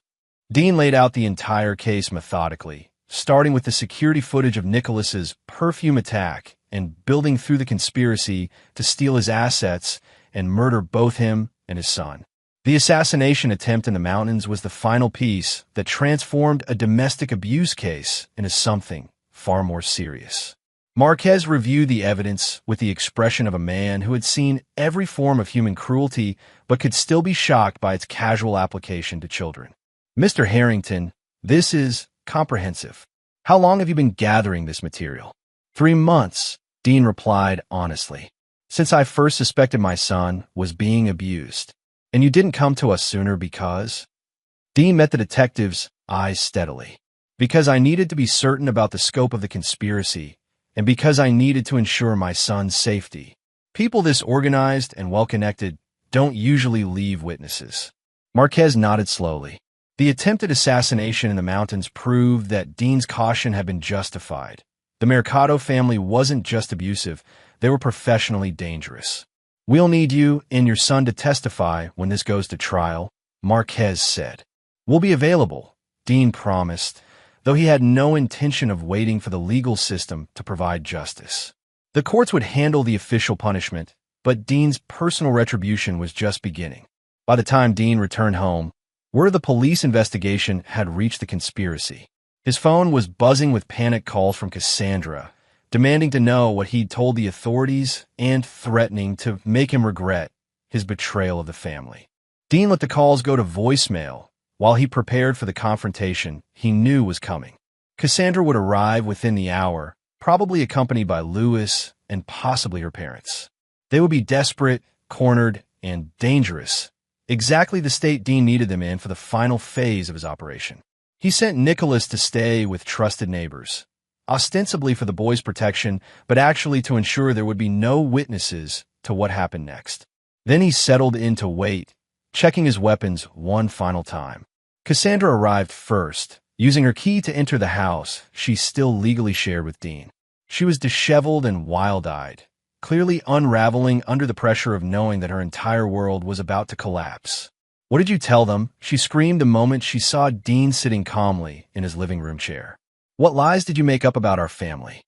Dean laid out the entire case methodically, starting with the security footage of Nicholas's perfume attack and building through the conspiracy to steal his assets and murder both him and his son. The assassination attempt in the mountains was the final piece that transformed a domestic abuse case into something far more serious. Marquez reviewed the evidence with the expression of a man who had seen every form of human cruelty but could still be shocked by its casual application to children. Mr. Harrington, this is comprehensive. How long have you been gathering this material? 3 months, Dean replied honestly. Since I first suspected my son was being abused. And you didn't come to us sooner because? Dean met the detective's eyes steadily. Because I needed to be certain about the scope of the conspiracy, and because I needed to ensure my son's safety. People this organized and well-connected don't usually leave witnesses. Marquez nodded slowly. The attempted assassination in the mountains proved that Dean's caution had been justified. The Mercado family wasn't just abusive, they were professionally dangerous. We'll need you and your son to testify when this goes to trial, Marquez said. We'll be available, Dean promised, though he had no intention of waiting for the legal system to provide justice. The courts would handle the official punishment, but Dean's personal retribution was just beginning. By the time Dean returned home, word of the police investigation had reached the conspiracy. His phone was buzzing with panic calls from Cassandra, demanding to know what he'd told the authorities and threatening to make him regret his betrayal of the family. Dean let the calls go to voicemail while he prepared for the confrontation he knew was coming. Cassandra would arrive within the hour, probably accompanied by Louis and possibly her parents. They would be desperate, cornered, and dangerous, exactly the state Dean needed them in for the final phase of his operation. He sent Nicholas to stay with trusted neighbors, ostensibly for the boys' protection, but actually to ensure there would be no witnesses to what happened next. Then he settled in to wait, checking his weapons one final time. Cassandra arrived first, using her key to enter the house she still legally shared with Dean. She was disheveled and wild-eyed, clearly unraveling under the pressure of knowing that her entire world was about to collapse. "What did you tell them?" she screamed the moment she saw Dean sitting calmly in his living room chair. "What lies did you make up about our family?"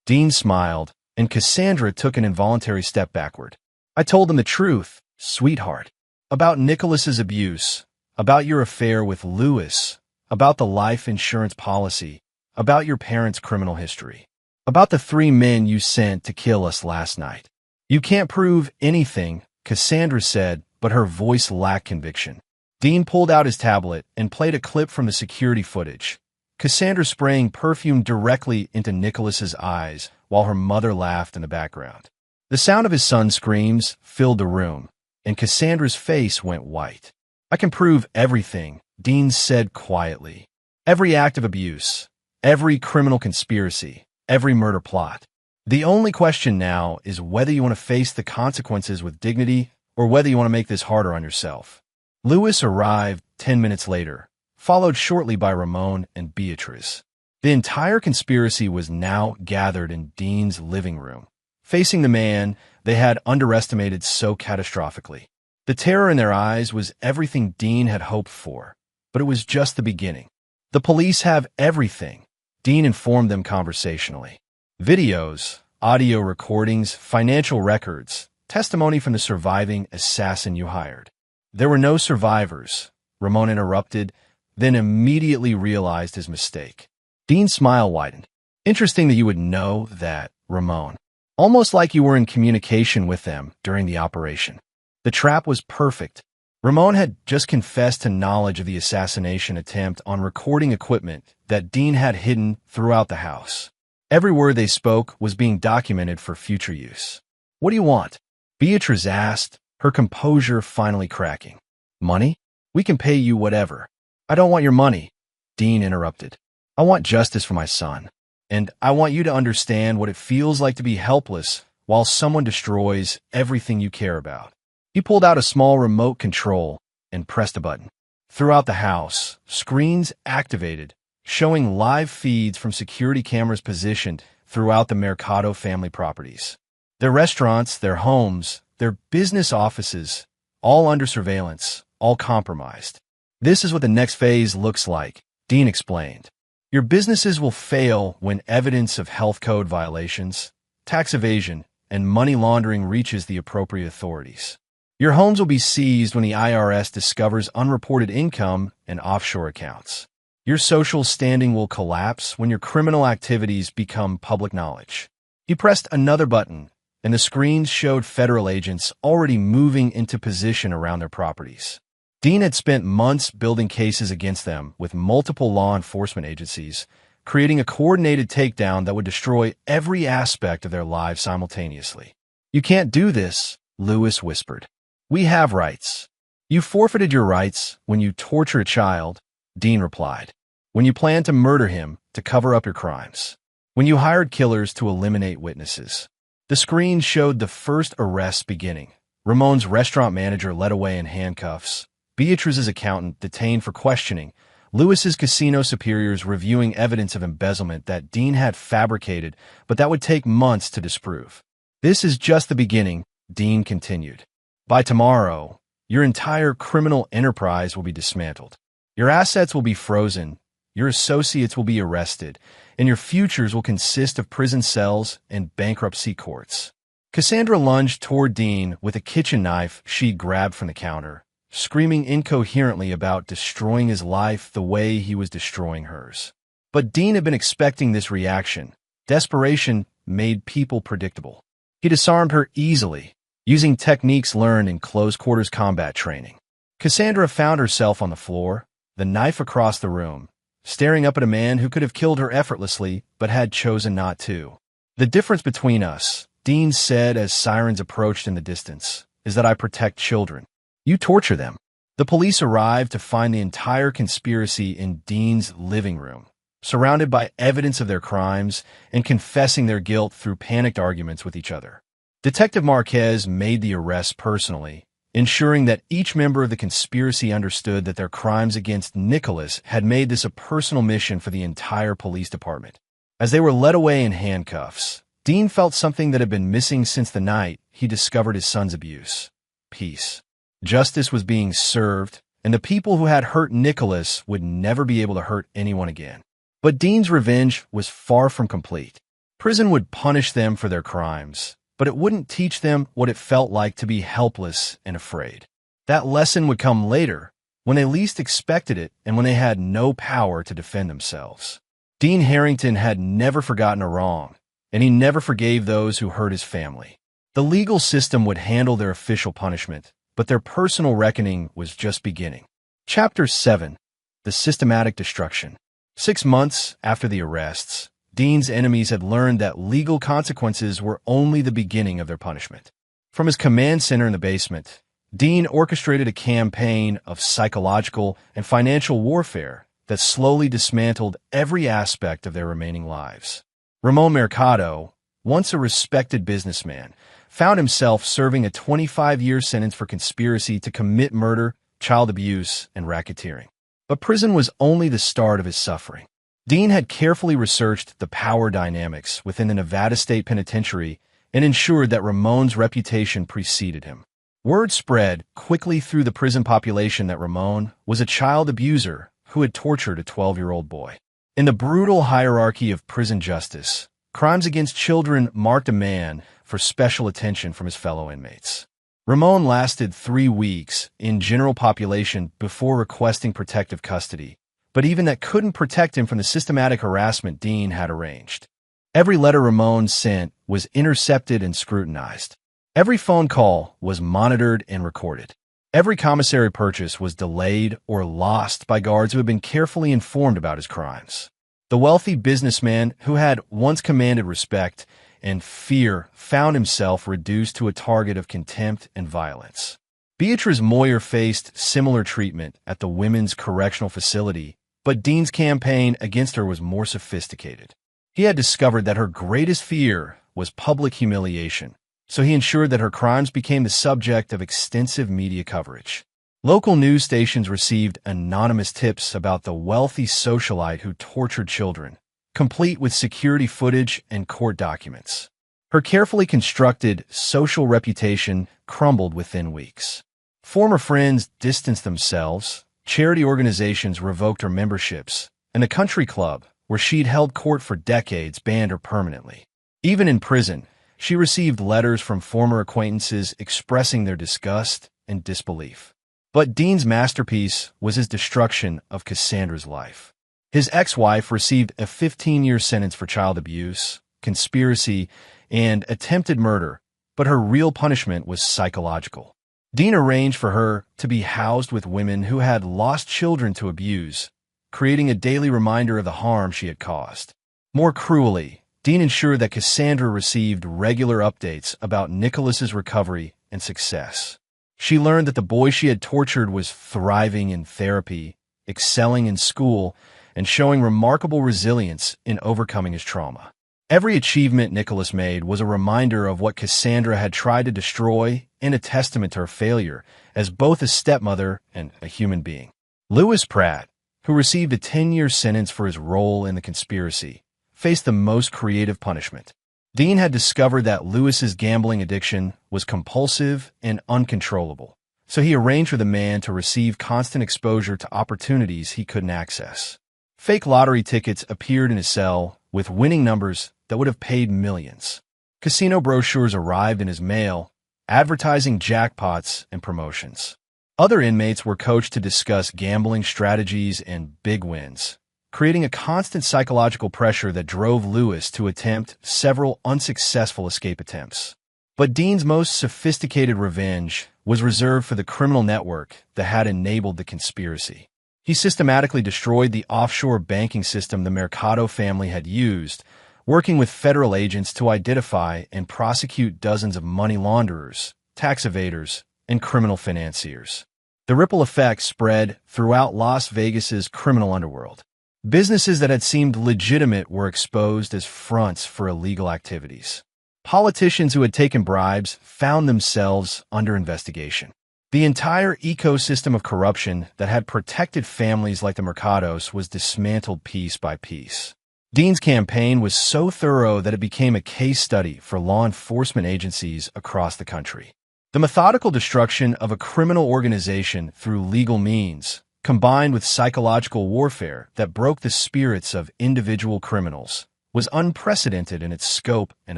Dean smiled, and Cassandra took an involuntary step backward. "I told them the truth, sweetheart. About Nicholas's abuse, about your affair with Lewis, about the life insurance policy, about your parents' criminal history, about the 3 men you sent to kill us last night." "You can't prove anything," Cassandra said, but her voice lacked conviction. Dean pulled out his tablet and played a clip from the security footage. Cassandra spraying perfume directly into Nicholas's eyes while her mother laughed in the background. The sound of his son's screams filled the room, and Cassandra's face went white. "I can prove everything," Dean said quietly. "Every act of abuse, every criminal conspiracy, every murder plot. The only question now is whether you want to face the consequences with dignity or whether you want to make this harder on yourself." Lewis arrived 10 minutes later, followed shortly by Ramon and Beatrice. The entire conspiracy was now gathered in Dean's living room, facing the man they had underestimated so catastrophically. The terror in their eyes was everything Dean had hoped for, but it was just the beginning. "The police have everything," Dean informed them conversationally. "Videos, audio recordings, financial records, testimony from the surviving assassin you hired." "There were no survivors," Ramon interrupted, then immediately realized his mistake. Dean's smile widened. "Interesting that you would know that, Ramon. Almost like you were in communication with them during the operation." The trap was perfect. Ramon had just confessed to knowledge of the assassination attempt on recording equipment that Dean had hidden throughout the house. Every word they spoke was being documented for future use. "What do you want?" Beatrice asked, her composure finally cracking. "Money? We can pay you whatever." "I don't want your money," Dean interrupted. "I want justice for my son, and I want you to understand what it feels like to be helpless while someone destroys everything you care about." He pulled out a small remote control and pressed a button. Throughout the house, screens activated, showing live feeds from security cameras positioned throughout the Mercado family properties. Their restaurants, their homes, their business offices, all under surveillance, all compromised. "This is what the next phase looks like," Dean explained. "Your businesses will fail when evidence of health code violations, tax evasion, and money laundering reaches the appropriate authorities. Your homes will be seized when the IRS discovers unreported income and offshore accounts. Your social standing will collapse when your criminal activities become public knowledge." He pressed another button, and the screens showed federal agents already moving into position around their properties. Dean had spent months building cases against them with multiple law enforcement agencies, creating a coordinated takedown that would destroy every aspect of their lives simultaneously. "You can't do this," Lewis whispered. "We have rights." "You forfeited your rights when you torture a child," Dean replied. "When you planned to murder him to cover up your crimes. When you hired killers to eliminate witnesses." The screen showed the first arrests beginning. Ramon's restaurant manager led away in handcuffs, Beatrice's accountant detained for questioning, Lewis's casino superiors reviewing evidence of embezzlement that Dean had fabricated, but that would take months to disprove. "This is just the beginning," Dean continued. "By tomorrow, your entire criminal enterprise will be dismantled. Your assets will be frozen, your associates will be arrested, and your futures will consist of prison cells and bankruptcy courts." Cassandra lunged toward Dean with a kitchen knife she'd grabbed from the counter, screaming incoherently about destroying his life the way he was destroying hers. But Dean had been expecting this reaction. Desperation made people predictable. He disarmed her easily, using techniques learned in close-quarters combat training. Cassandra found herself on the floor, the knife across the room, staring up at a man who could have killed her effortlessly but had chosen not to. "The difference between us," Dean said as sirens approached in the distance, "is that I protect children. You torture them." The police arrived to find the entire conspiracy in Dean's living room, surrounded by evidence of their crimes and confessing their guilt through panicked arguments with each other. Detective Marquez made the arrests personally, ensuring that each member of the conspiracy understood that their crimes against Nicholas had made this a personal mission for the entire police department. As they were led away in handcuffs, Dean felt something that had been missing since the night he discovered his son's abuse. Peace. Justice was being served, and the people who had hurt Nicholas would never be able to hurt anyone again. But Dean's revenge was far from complete. Prison would punish them for their crimes, but it wouldn't teach them what it felt like to be helpless and afraid. That lesson would come later, when they least expected it and when they had no power to defend themselves. Dean Harrington had never forgotten a wrong, and he never forgave those who hurt his family. The legal system would handle their official punishment, but their personal reckoning was just beginning. Chapter 7. The Systematic Destruction. 6 months after the arrests, Dean's enemies had learned that legal consequences were only the beginning of their punishment. From his command center in the basement, Dean orchestrated a campaign of psychological and financial warfare that slowly dismantled every aspect of their remaining lives. Ramon Mercado, once a respected businessman, found himself serving a 25-year sentence for conspiracy to commit murder, child abuse, and racketeering. But prison was only the start of his suffering. Dean had carefully researched the power dynamics within the Nevada State Penitentiary and ensured that Ramon's reputation preceded him. Word spread quickly through the prison population that Ramon was a child abuser who had tortured a 12-year-old boy. In the brutal hierarchy of prison justice, crimes against children marked a man for special attention from his fellow inmates. Ramon lasted 3 weeks in general population before requesting protective custody, but even that couldn't protect him from the systematic harassment Dean had arranged. Every letter Ramon sent was intercepted and scrutinized. Every phone call was monitored and recorded. Every commissary purchase was delayed or lost by guards who had been carefully informed about his crimes. The wealthy businessman who had once commanded respect and fear found himself reduced to a target of contempt and violence. Beatrice Moyer faced similar treatment at the women's correctional facility, but Dean's campaign against her was more sophisticated. He had discovered that her greatest fear was public humiliation, so he ensured that her crimes became the subject of extensive media coverage. Local news stations received anonymous tips about the wealthy socialite who tortured children, complete with security footage and court documents. Her carefully constructed social reputation crumbled within weeks. Former friends distanced themselves, charity organizations revoked her memberships, and the country club, where she'd held court for decades, banned her permanently. Even in prison, she received letters from former acquaintances expressing their disgust and disbelief. But Dean's masterpiece was his destruction of Cassandra's life. His ex-wife received a 15-year sentence for child abuse, conspiracy, and attempted murder, but her real punishment was psychological. Dean arranged for her to be housed with women who had lost children to abuse, creating a daily reminder of the harm she had caused. More cruelly, Dean ensured that Cassandra received regular updates about Nicholas's recovery and success. She learned that the boy she had tortured was thriving in therapy, excelling in school, and showing remarkable resilience in overcoming his trauma. Every achievement Nicholas made was a reminder of what Cassandra had tried to destroy and a testament to her failure as both a stepmother and a human being. Lewis Pratt, who received a 10-year sentence for his role in the conspiracy, faced the most creative punishment. Dean had discovered that Lewis's gambling addiction was compulsive and uncontrollable, so he arranged for the man to receive constant exposure to opportunities he couldn't access. Fake lottery tickets appeared in his cell with winning numbers that would have paid millions. Casino brochures arrived in his mail, advertising jackpots and promotions. Other inmates were coached to discuss gambling strategies and big wins, creating a constant psychological pressure that drove Lewis to attempt several unsuccessful escape attempts. But Dean's most sophisticated revenge was reserved for the criminal network that had enabled the conspiracy. He systematically destroyed the offshore banking system the Mercado family had used, working with federal agents to identify and prosecute dozens of money launderers, tax evaders, and criminal financiers. The ripple effect spread throughout Las Vegas's criminal underworld. Businesses that had seemed legitimate were exposed as fronts for illegal activities. Politicians who had taken bribes found themselves under investigation. The entire ecosystem of corruption that had protected families like the Mercados was dismantled piece by piece. Dean's campaign was so thorough that it became a case study for law enforcement agencies across the country. The methodical destruction of a criminal organization through legal means, combined with psychological warfare that broke the spirits of individual criminals, was unprecedented in its scope and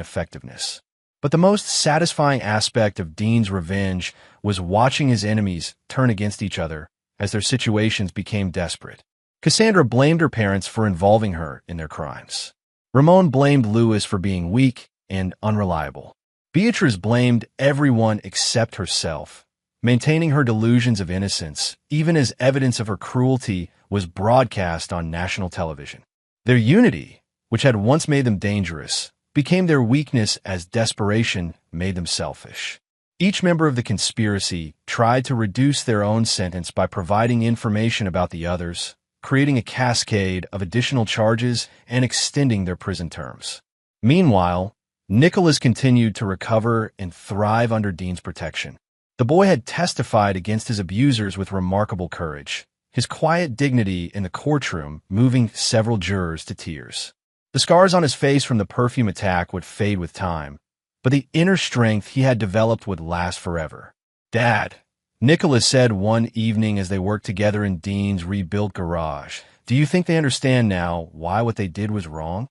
effectiveness. But the most satisfying aspect of Dean's revenge was watching his enemies turn against each other as their situations became desperate. Cassandra blamed her parents for involving her in their crimes. Ramon blamed Louis for being weak and unreliable. Beatrice blamed everyone except herself, maintaining her delusions of innocence, even as evidence of her cruelty was broadcast on national television. Their unity, which had once made them dangerous, became their weakness as desperation made them selfish. Each member of the conspiracy tried to reduce their own sentence by providing information about the others, creating a cascade of additional charges and extending their prison terms. Meanwhile, Nicholas continued to recover and thrive under Dean's protection. The boy had testified against his abusers with remarkable courage, his quiet dignity in the courtroom moving several jurors to tears. The scars on his face from the perfume attack would fade with time, but the inner strength he had developed would last forever. "Dad," Nicholas said one evening as they worked together in Dean's rebuilt garage, "do you think they understand now why what they did was wrong?"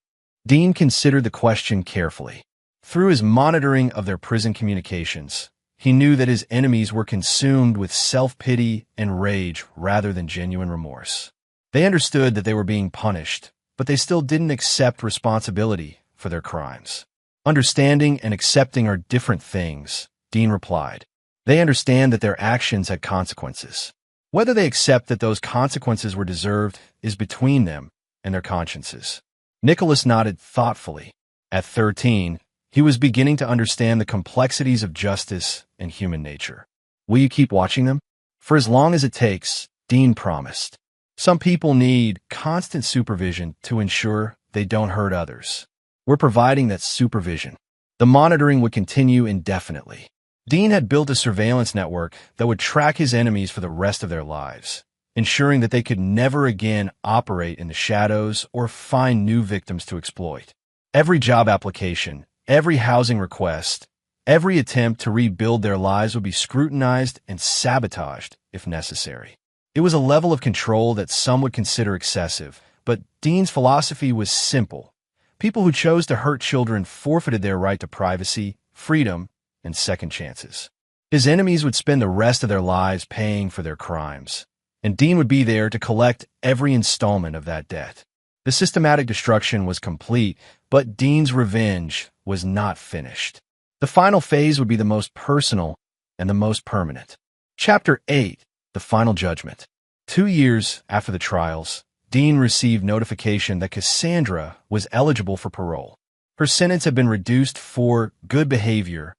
Dean considered the question carefully. Through his monitoring of their prison communications, he knew that his enemies were consumed with self-pity and rage rather than genuine remorse. They understood that they were being punished, but they still didn't accept responsibility for their crimes. "Understanding and accepting are different things," Dean replied. "They understand that their actions had consequences. Whether they accept that those consequences were deserved is between them and their consciences." Nicholas nodded thoughtfully. At 13, he was beginning to understand the complexities of justice and human nature. "Will you keep watching them?" "For as long as it takes," Dean promised. "Some people need constant supervision to ensure they don't hurt others. We're providing that supervision." The monitoring would continue indefinitely. Dean had built a surveillance network that would track his enemies for the rest of their lives, ensuring that they could never again operate in the shadows or find new victims to exploit. Every job application, every housing request, every attempt to rebuild their lives would be scrutinized and sabotaged if necessary. It was a level of control that some would consider excessive, but Dean's philosophy was simple. People who chose to hurt children forfeited their right to privacy, freedom, and second chances. His enemies would spend the rest of their lives paying for their crimes, and Dean would be there to collect every installment of that debt. The systematic destruction was complete, but Dean's revenge was not finished. The final phase would be the most personal and the most permanent. Chapter 8: The Final Judgment. 2 years after the trials, Dean received notification that Cassandra was eligible for parole. Her sentence had been reduced for good behavior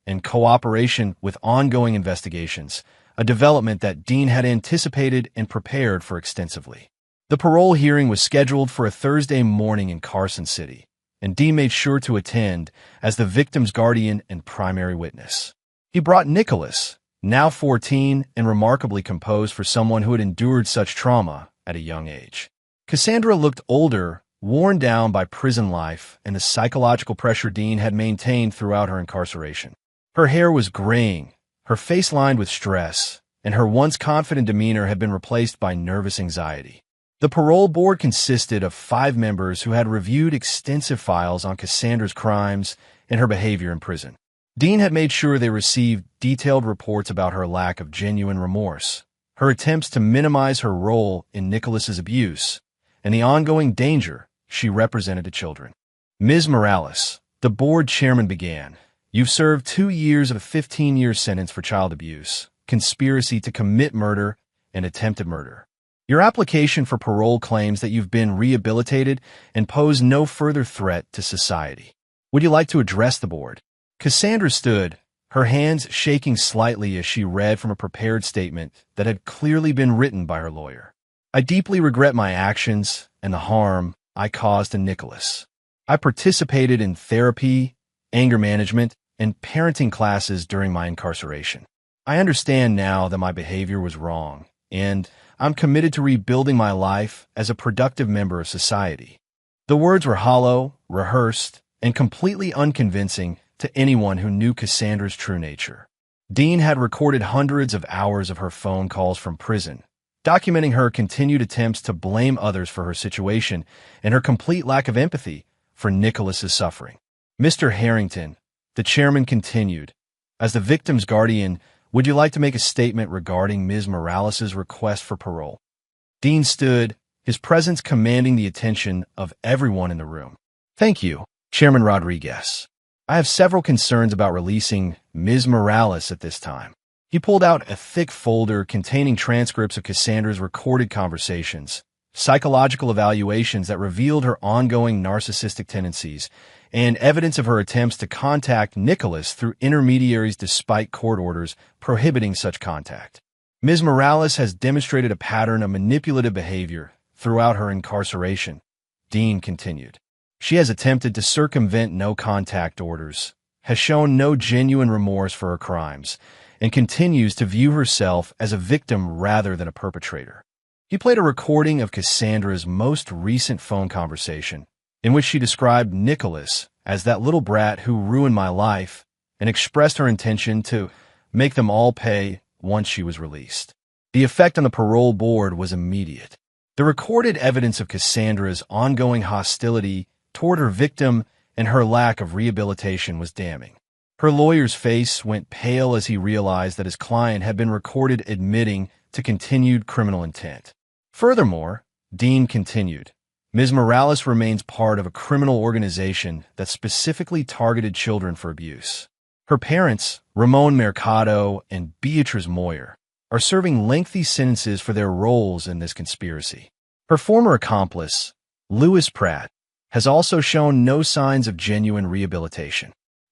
and cooperation with ongoing investigations, a development that Dean had anticipated and prepared for extensively. The parole hearing was scheduled for a Thursday morning in Carson City, and Dean made sure to attend as the victim's guardian and primary witness. He brought Nicholas, now 14 and remarkably composed for someone who had endured such trauma at a young age. Cassandra looked older, worn down by prison life and the psychological pressure Dean had maintained throughout her incarceration. Her hair was graying, her face lined with stress, and her once confident demeanor had been replaced by nervous anxiety. The parole board consisted of 5 members who had reviewed extensive files on Cassandra's crimes and her behavior in prison. Dean had made sure they received detailed reports about her lack of genuine remorse, her attempts to minimize her role in Nicholas's abuse, and the ongoing danger she represented to children. "Ms. Morales," the board chairman began, "you've served 2 years of a 15-year sentence for child abuse, conspiracy to commit murder, and attempted murder. Your application for parole claims that you've been rehabilitated and pose no further threat to society. Would you like to address the board?" Cassandra stood, her hands shaking slightly as she read from a prepared statement that had clearly been written by her lawyer. "I deeply regret my actions and the harm I caused to Nicholas. I participated in therapy, anger management, and parenting classes during my incarceration. I understand now that my behavior was wrong, and I'm committed to rebuilding my life as a productive member of society. The words were hollow, rehearsed, and completely unconvincing to anyone who knew Cassandra's true nature. Dean had recorded hundreds of hours of her phone calls from prison, documenting her continued attempts to blame others for her situation and her complete lack of empathy for Nicholas's suffering. Mr. Harrington, the chairman continued, as the victim's guardian, would you like to make a statement regarding Ms. Morales' request for parole? Dean stood, his presence commanding the attention of everyone in the room. Thank you, Chairman Rodriguez. I have several concerns about releasing Ms. Morales at this time. He pulled out a thick folder containing transcripts of Cassandra's recorded conversations, psychological evaluations that revealed her ongoing narcissistic tendencies, and evidence of her attempts to contact Nicholas through intermediaries despite court orders prohibiting such contact. Ms. Morales has demonstrated a pattern of manipulative behavior throughout her incarceration, Dean continued. She has attempted to circumvent no-contact orders, has shown no genuine remorse for her crimes, and continues to view herself as a victim rather than a perpetrator. He played a recording of Cassandra's most recent phone conversation, in which she described Nicholas as that little brat who ruined my life and expressed her intention to make them all pay once she was released. The effect on the parole board was immediate. The recorded evidence of Cassandra's ongoing hostility toward her victim and her lack of rehabilitation was damning. Her lawyer's face went pale as he realized that his client had been recorded admitting to continued criminal intent. Furthermore, Dean continued, Ms. Morales remains part of a criminal organization that specifically targeted children for abuse. Her parents, Ramon Mercado and Beatriz Moyer, are serving lengthy sentences for their roles in this conspiracy. Her former accomplice, Louis Pratt, has also shown no signs of genuine rehabilitation.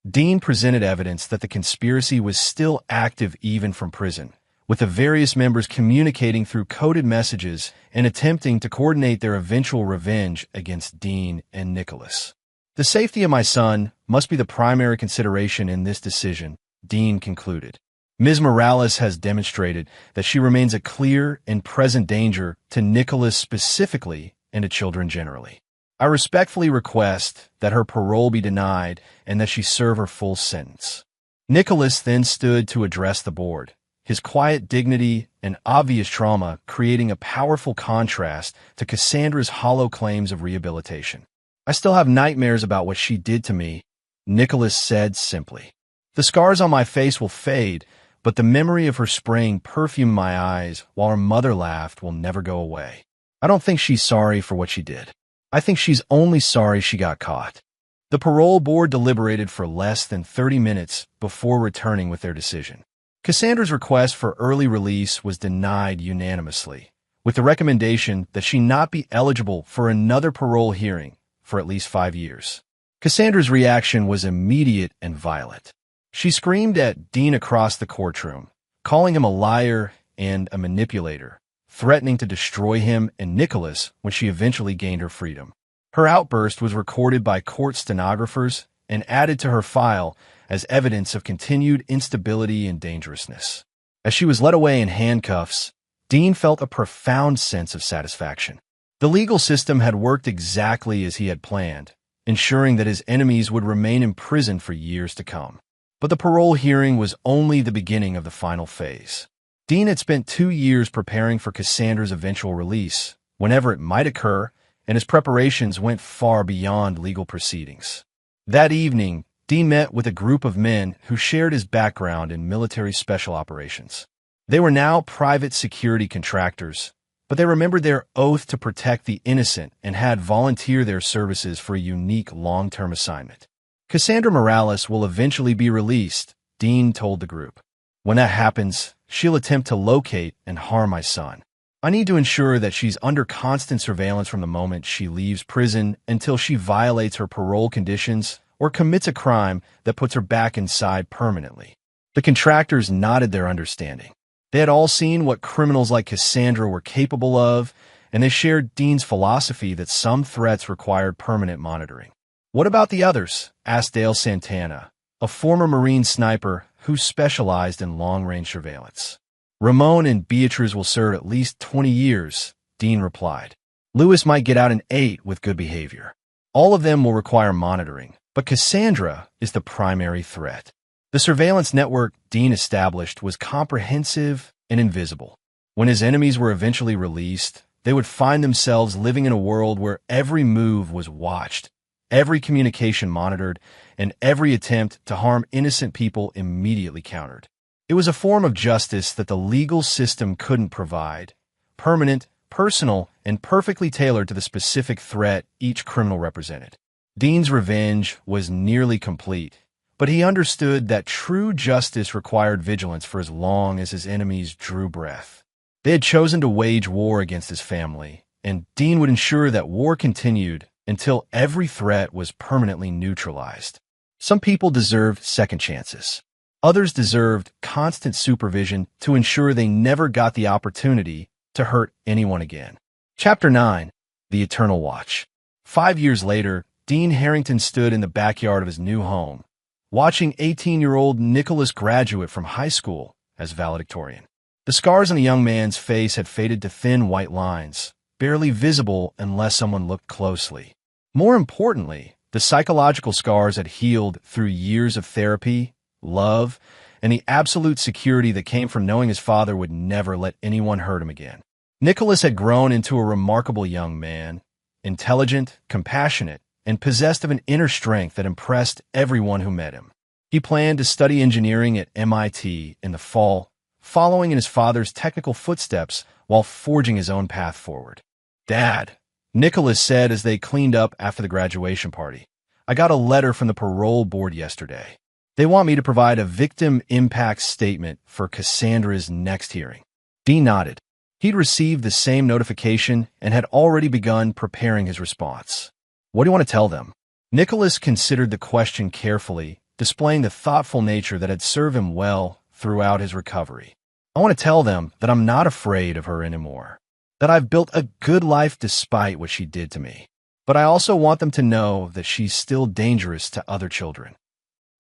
Dean presented evidence that the conspiracy was still active even from prison, with the various members communicating through coded messages and attempting to coordinate their eventual revenge against Dean and Nicholas. The safety of my son must be the primary consideration in this decision, Dean concluded. Ms. Morales has demonstrated that she remains a clear and present danger to Nicholas specifically and to children generally. I respectfully request that her parole be denied and that she serve her full sentence. Nicholas then stood to address the board, his quiet dignity and obvious trauma creating a powerful contrast to Cassandra's hollow claims of rehabilitation. I still have nightmares about what she did to me, Nicholas said simply. The scars on my face will fade, but the memory of her spraying perfume in my eyes while her mother laughed will never go away. I don't think she's sorry for what she did. I think she's only sorry she got caught. The parole board deliberated for less than 30 minutes before returning with their decision. Cassandra's request for early release was denied unanimously, with the recommendation that she not be eligible for another parole hearing for at least 5 years. Cassandra's reaction was immediate and violent. She screamed at Dean across the courtroom, calling him a liar and a manipulator, threatening to destroy him and Nicholas when she eventually gained her freedom. Her outburst was recorded by court stenographers and added to her file as evidence of continued instability and dangerousness. As she was led away in handcuffs, Dean felt a profound sense of satisfaction. The legal system had worked exactly as he had planned, ensuring that his enemies would remain in prison for years to come. But the parole hearing was only the beginning of the final phase. Dean had spent 2 years preparing for Cassandra's eventual release, whenever it might occur, and his preparations went far beyond legal proceedings. That evening, Dean met with a group of men who shared his background in military special operations. They were now private security contractors, but they remembered their oath to protect the innocent and had volunteered their services for a unique long-term assignment. Cassandra Morales will eventually be released, Dean told the group. When that happens, she'll attempt to locate and harm my son. I need to ensure that she's under constant surveillance from the moment she leaves prison until she violates her parole conditions or commits a crime that puts her back inside permanently. The contractors nodded their understanding. They had all seen what criminals like Cassandra were capable of, and they shared Dean's philosophy that some threats required permanent monitoring. What about the others? Asked Dale Santana, a former Marine sniper who specialized in long-range surveillance. Ramon and Beatriz will serve at least 20 years, Dean replied. Louis might get out in 8 with good behavior. All of them will require monitoring, but Cassandra is the primary threat. The surveillance network Dean established was comprehensive and invisible. When his enemies were eventually released, they would find themselves living in a world where every move was watched, every communication monitored, and every attempt to harm innocent people immediately countered. It was a form of justice that the legal system couldn't provide, permanent, personal, and perfectly tailored to the specific threat each criminal represented. Dean's revenge was nearly complete, but he understood that true justice required vigilance for as long as his enemies drew breath. They had chosen to wage war against his family, and Dean would ensure that war continued until every threat was permanently neutralized. Some people deserved second chances. Others deserved constant supervision to ensure they never got the opportunity to hurt anyone again. Chapter 9. The Eternal Watch. 5 years later, Dean Harrington stood in the backyard of his new home, watching 18-year-old Nicholas graduate from high school as valedictorian. The scars on the young man's face had faded to thin white lines, barely visible unless someone looked closely. More importantly, the psychological scars had healed through years of therapy, love, and the absolute security that came from knowing his father would never let anyone hurt him again. Nicholas had grown into a remarkable young man, intelligent, compassionate, and possessed of an inner strength that impressed everyone who met him. He planned to study engineering at MIT in the fall, following in his father's technical footsteps while forging his own path forward. "Dad," Nicholas said as they cleaned up after the graduation party, "I got a letter from the parole board yesterday. They want me to provide a victim impact statement for Cassandra's next hearing." Dean nodded. He'd received the same notification and had already begun preparing his response. "What do you want to tell them?" Nicholas considered the question carefully, displaying the thoughtful nature that had served him well throughout his recovery. "I want to tell them that I'm not afraid of her anymore, that I've built a good life despite what she did to me. But I also want them to know that she's still dangerous to other children."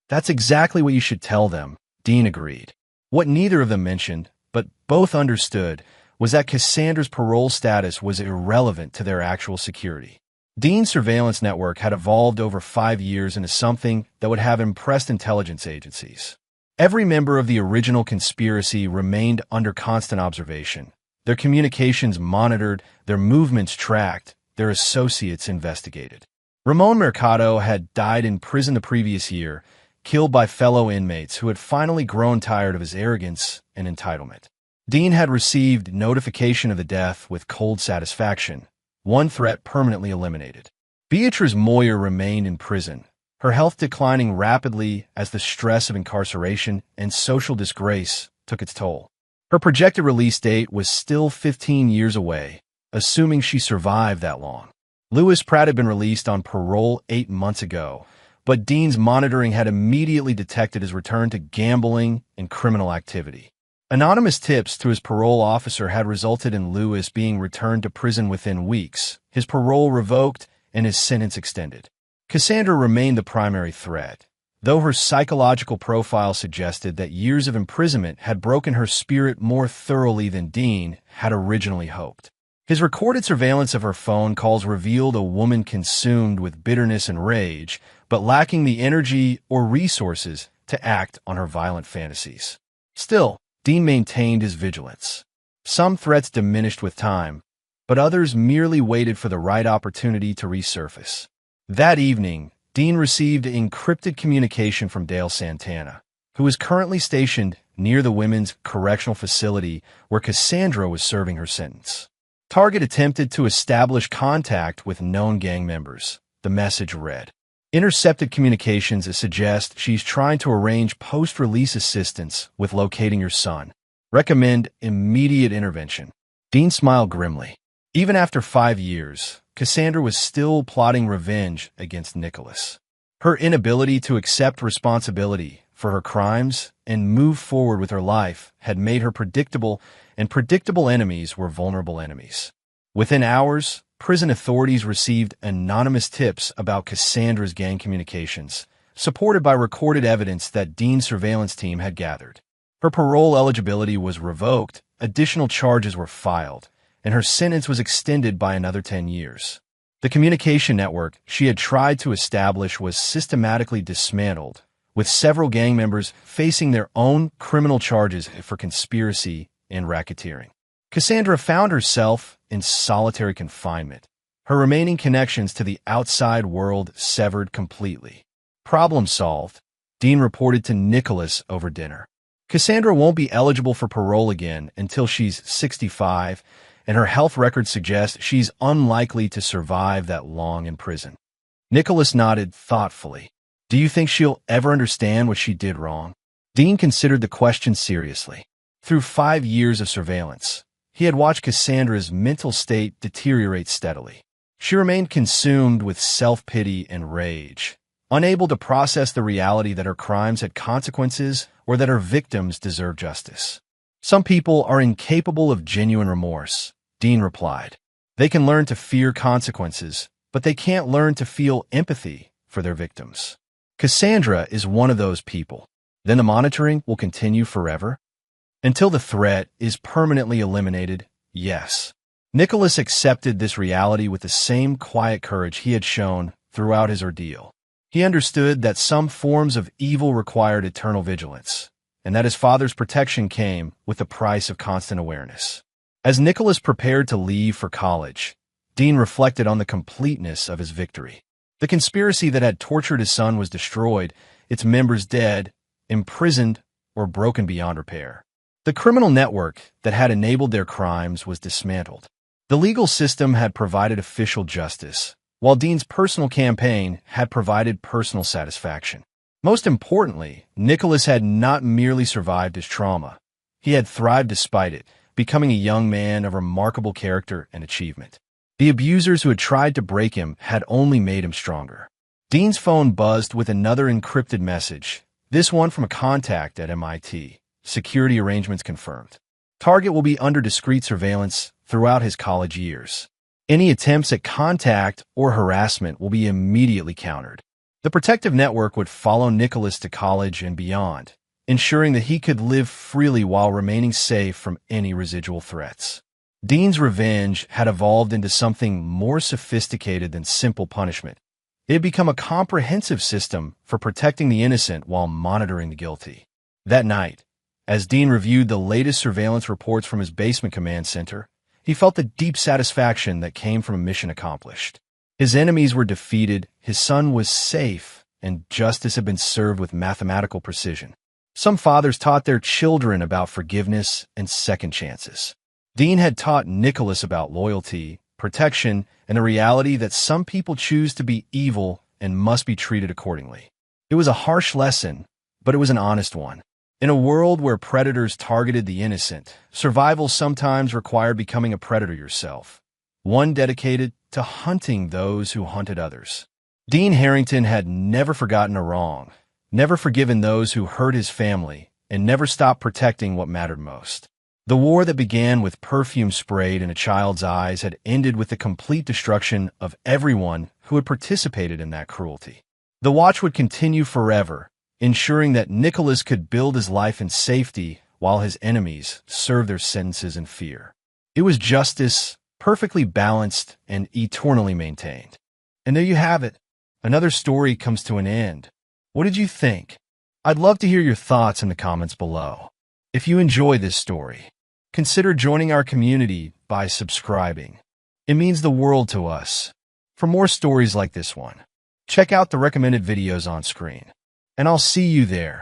"That's exactly what you should tell them," Dean agreed. What neither of them mentioned, but both understood, was that Cassandra's parole status was irrelevant to their actual security. Dean's surveillance network had evolved over 5 years into something that would have impressed intelligence agencies. Every member of the original conspiracy remained under constant observation, their communications monitored, their movements tracked, their associates investigated. Ramon Mercado had died in prison the previous year, killed by fellow inmates who had finally grown tired of his arrogance and entitlement. Dean had received notification of the death with cold satisfaction, one threat permanently eliminated. Beatrice Moyer remained in prison, her health declining rapidly as the stress of incarceration and social disgrace took its toll. Her projected release date was still 15 years away, assuming she survived that long. Louis Pratt had been released on parole 8 months ago, but Dean's monitoring had immediately detected his return to gambling and criminal activity. Anonymous tips to his parole officer had resulted in Louis being returned to prison within weeks, his parole revoked, and his sentence extended. Cassandra remained the primary threat, though her psychological profile suggested that years of imprisonment had broken her spirit more thoroughly than Dean had originally hoped. His recorded surveillance of her phone calls revealed a woman consumed with bitterness and rage, but lacking the energy or resources to act on her violent fantasies. Still, Dean maintained his vigilance. Some threats diminished with time, but others merely waited for the right opportunity to resurface. That evening, Dean received encrypted communication from Dale Santana, who is currently stationed near the women's correctional facility where Cassandra was serving her sentence. Target attempted to establish contact with known gang members. The message read, "Intercepted communications that suggest she's trying to arrange post-release assistance with locating your son. Recommend immediate intervention." Dean smiled grimly. Even after 5 years, Cassandra was still plotting revenge against Nicholas. Her inability to accept responsibility for her crimes and move forward with her life had made her predictable, and predictable enemies were vulnerable enemies. Within hours, prison authorities received anonymous tips about Cassandra's gang communications, supported by recorded evidence that Dean's surveillance team had gathered. Her parole eligibility was revoked, additional charges were filed, and her sentence was extended by another 10 years. The communication network she had tried to establish was systematically dismantled, with several gang members facing their own criminal charges for conspiracy and racketeering. Cassandra found herself in solitary confinement, her remaining connections to the outside world severed completely. Problem solved, Dean reported to Nicholas over dinner. Cassandra won't be eligible for parole again until she's 65, and her health record suggests she's unlikely to survive that long in prison. Nicholas nodded thoughtfully. Do you think she'll ever understand what she did wrong? Dean considered the question seriously. Through 5 years of surveillance, he had watched Cassandra's mental state deteriorate steadily. She remained consumed with self-pity and rage, unable to process the reality that her crimes had consequences or that her victims deserve justice. Some people are incapable of genuine remorse, Dean replied. They can learn to fear consequences, but they can't learn to feel empathy for their victims. Cassandra is one of those people. Then the monitoring will continue forever? Until the threat is permanently eliminated, yes. Nicholas accepted this reality with the same quiet courage he had shown throughout his ordeal. He understood that some forms of evil required eternal vigilance, and that his father's protection came with the price of constant awareness. As Nicholas prepared to leave for college, Dean reflected on the completeness of his victory. The conspiracy that had tortured his son was destroyed, its members dead, imprisoned, or broken beyond repair. The criminal network that had enabled their crimes was dismantled. The legal system had provided official justice, while Dean's personal campaign had provided personal satisfaction. Most importantly, Nicholas had not merely survived his trauma. He had thrived despite it, becoming a young man of remarkable character and achievement. The abusers who had tried to break him had only made him stronger. Dean's phone buzzed with another encrypted message, this one from a contact at MIT. Security arrangements confirmed. Target will be under discreet surveillance throughout his college years. Any attempts at contact or harassment will be immediately countered. The protective network would follow Nicholas to college and beyond, ensuring that he could live freely while remaining safe from any residual threats. Dean's revenge had evolved into something more sophisticated than simple punishment. It had become a comprehensive system for protecting the innocent while monitoring the guilty. That night, as Dean reviewed the latest surveillance reports from his basement command center, he felt the deep satisfaction that came from a mission accomplished. His enemies were defeated, his son was safe, and justice had been served with mathematical precision. Some fathers taught their children about forgiveness and second chances. Dean had taught Nicholas about loyalty, protection, and the reality that some people choose to be evil and must be treated accordingly. It was a harsh lesson, but it was an honest one. In a world where predators targeted the innocent, survival sometimes required becoming a predator yourself, one dedicated to hunting those who hunted others. Dean Harrington had never forgotten a wrong, never forgiven those who hurt his family, and never stopped protecting what mattered most. The war that began with perfume sprayed in a child's eyes had ended with the complete destruction of everyone who had participated in that cruelty. The watch would continue forever, ensuring that Nicholas could build his life in safety while his enemies served their sentences in fear. It was justice, perfectly balanced and eternally maintained. And there you have it. Another story comes to an end. What did you think? I'd love to hear your thoughts in the comments below. If you enjoy this story, consider joining our community by subscribing. It means the world to us. For more stories like this one, check out the recommended videos on screen. And I'll see you there.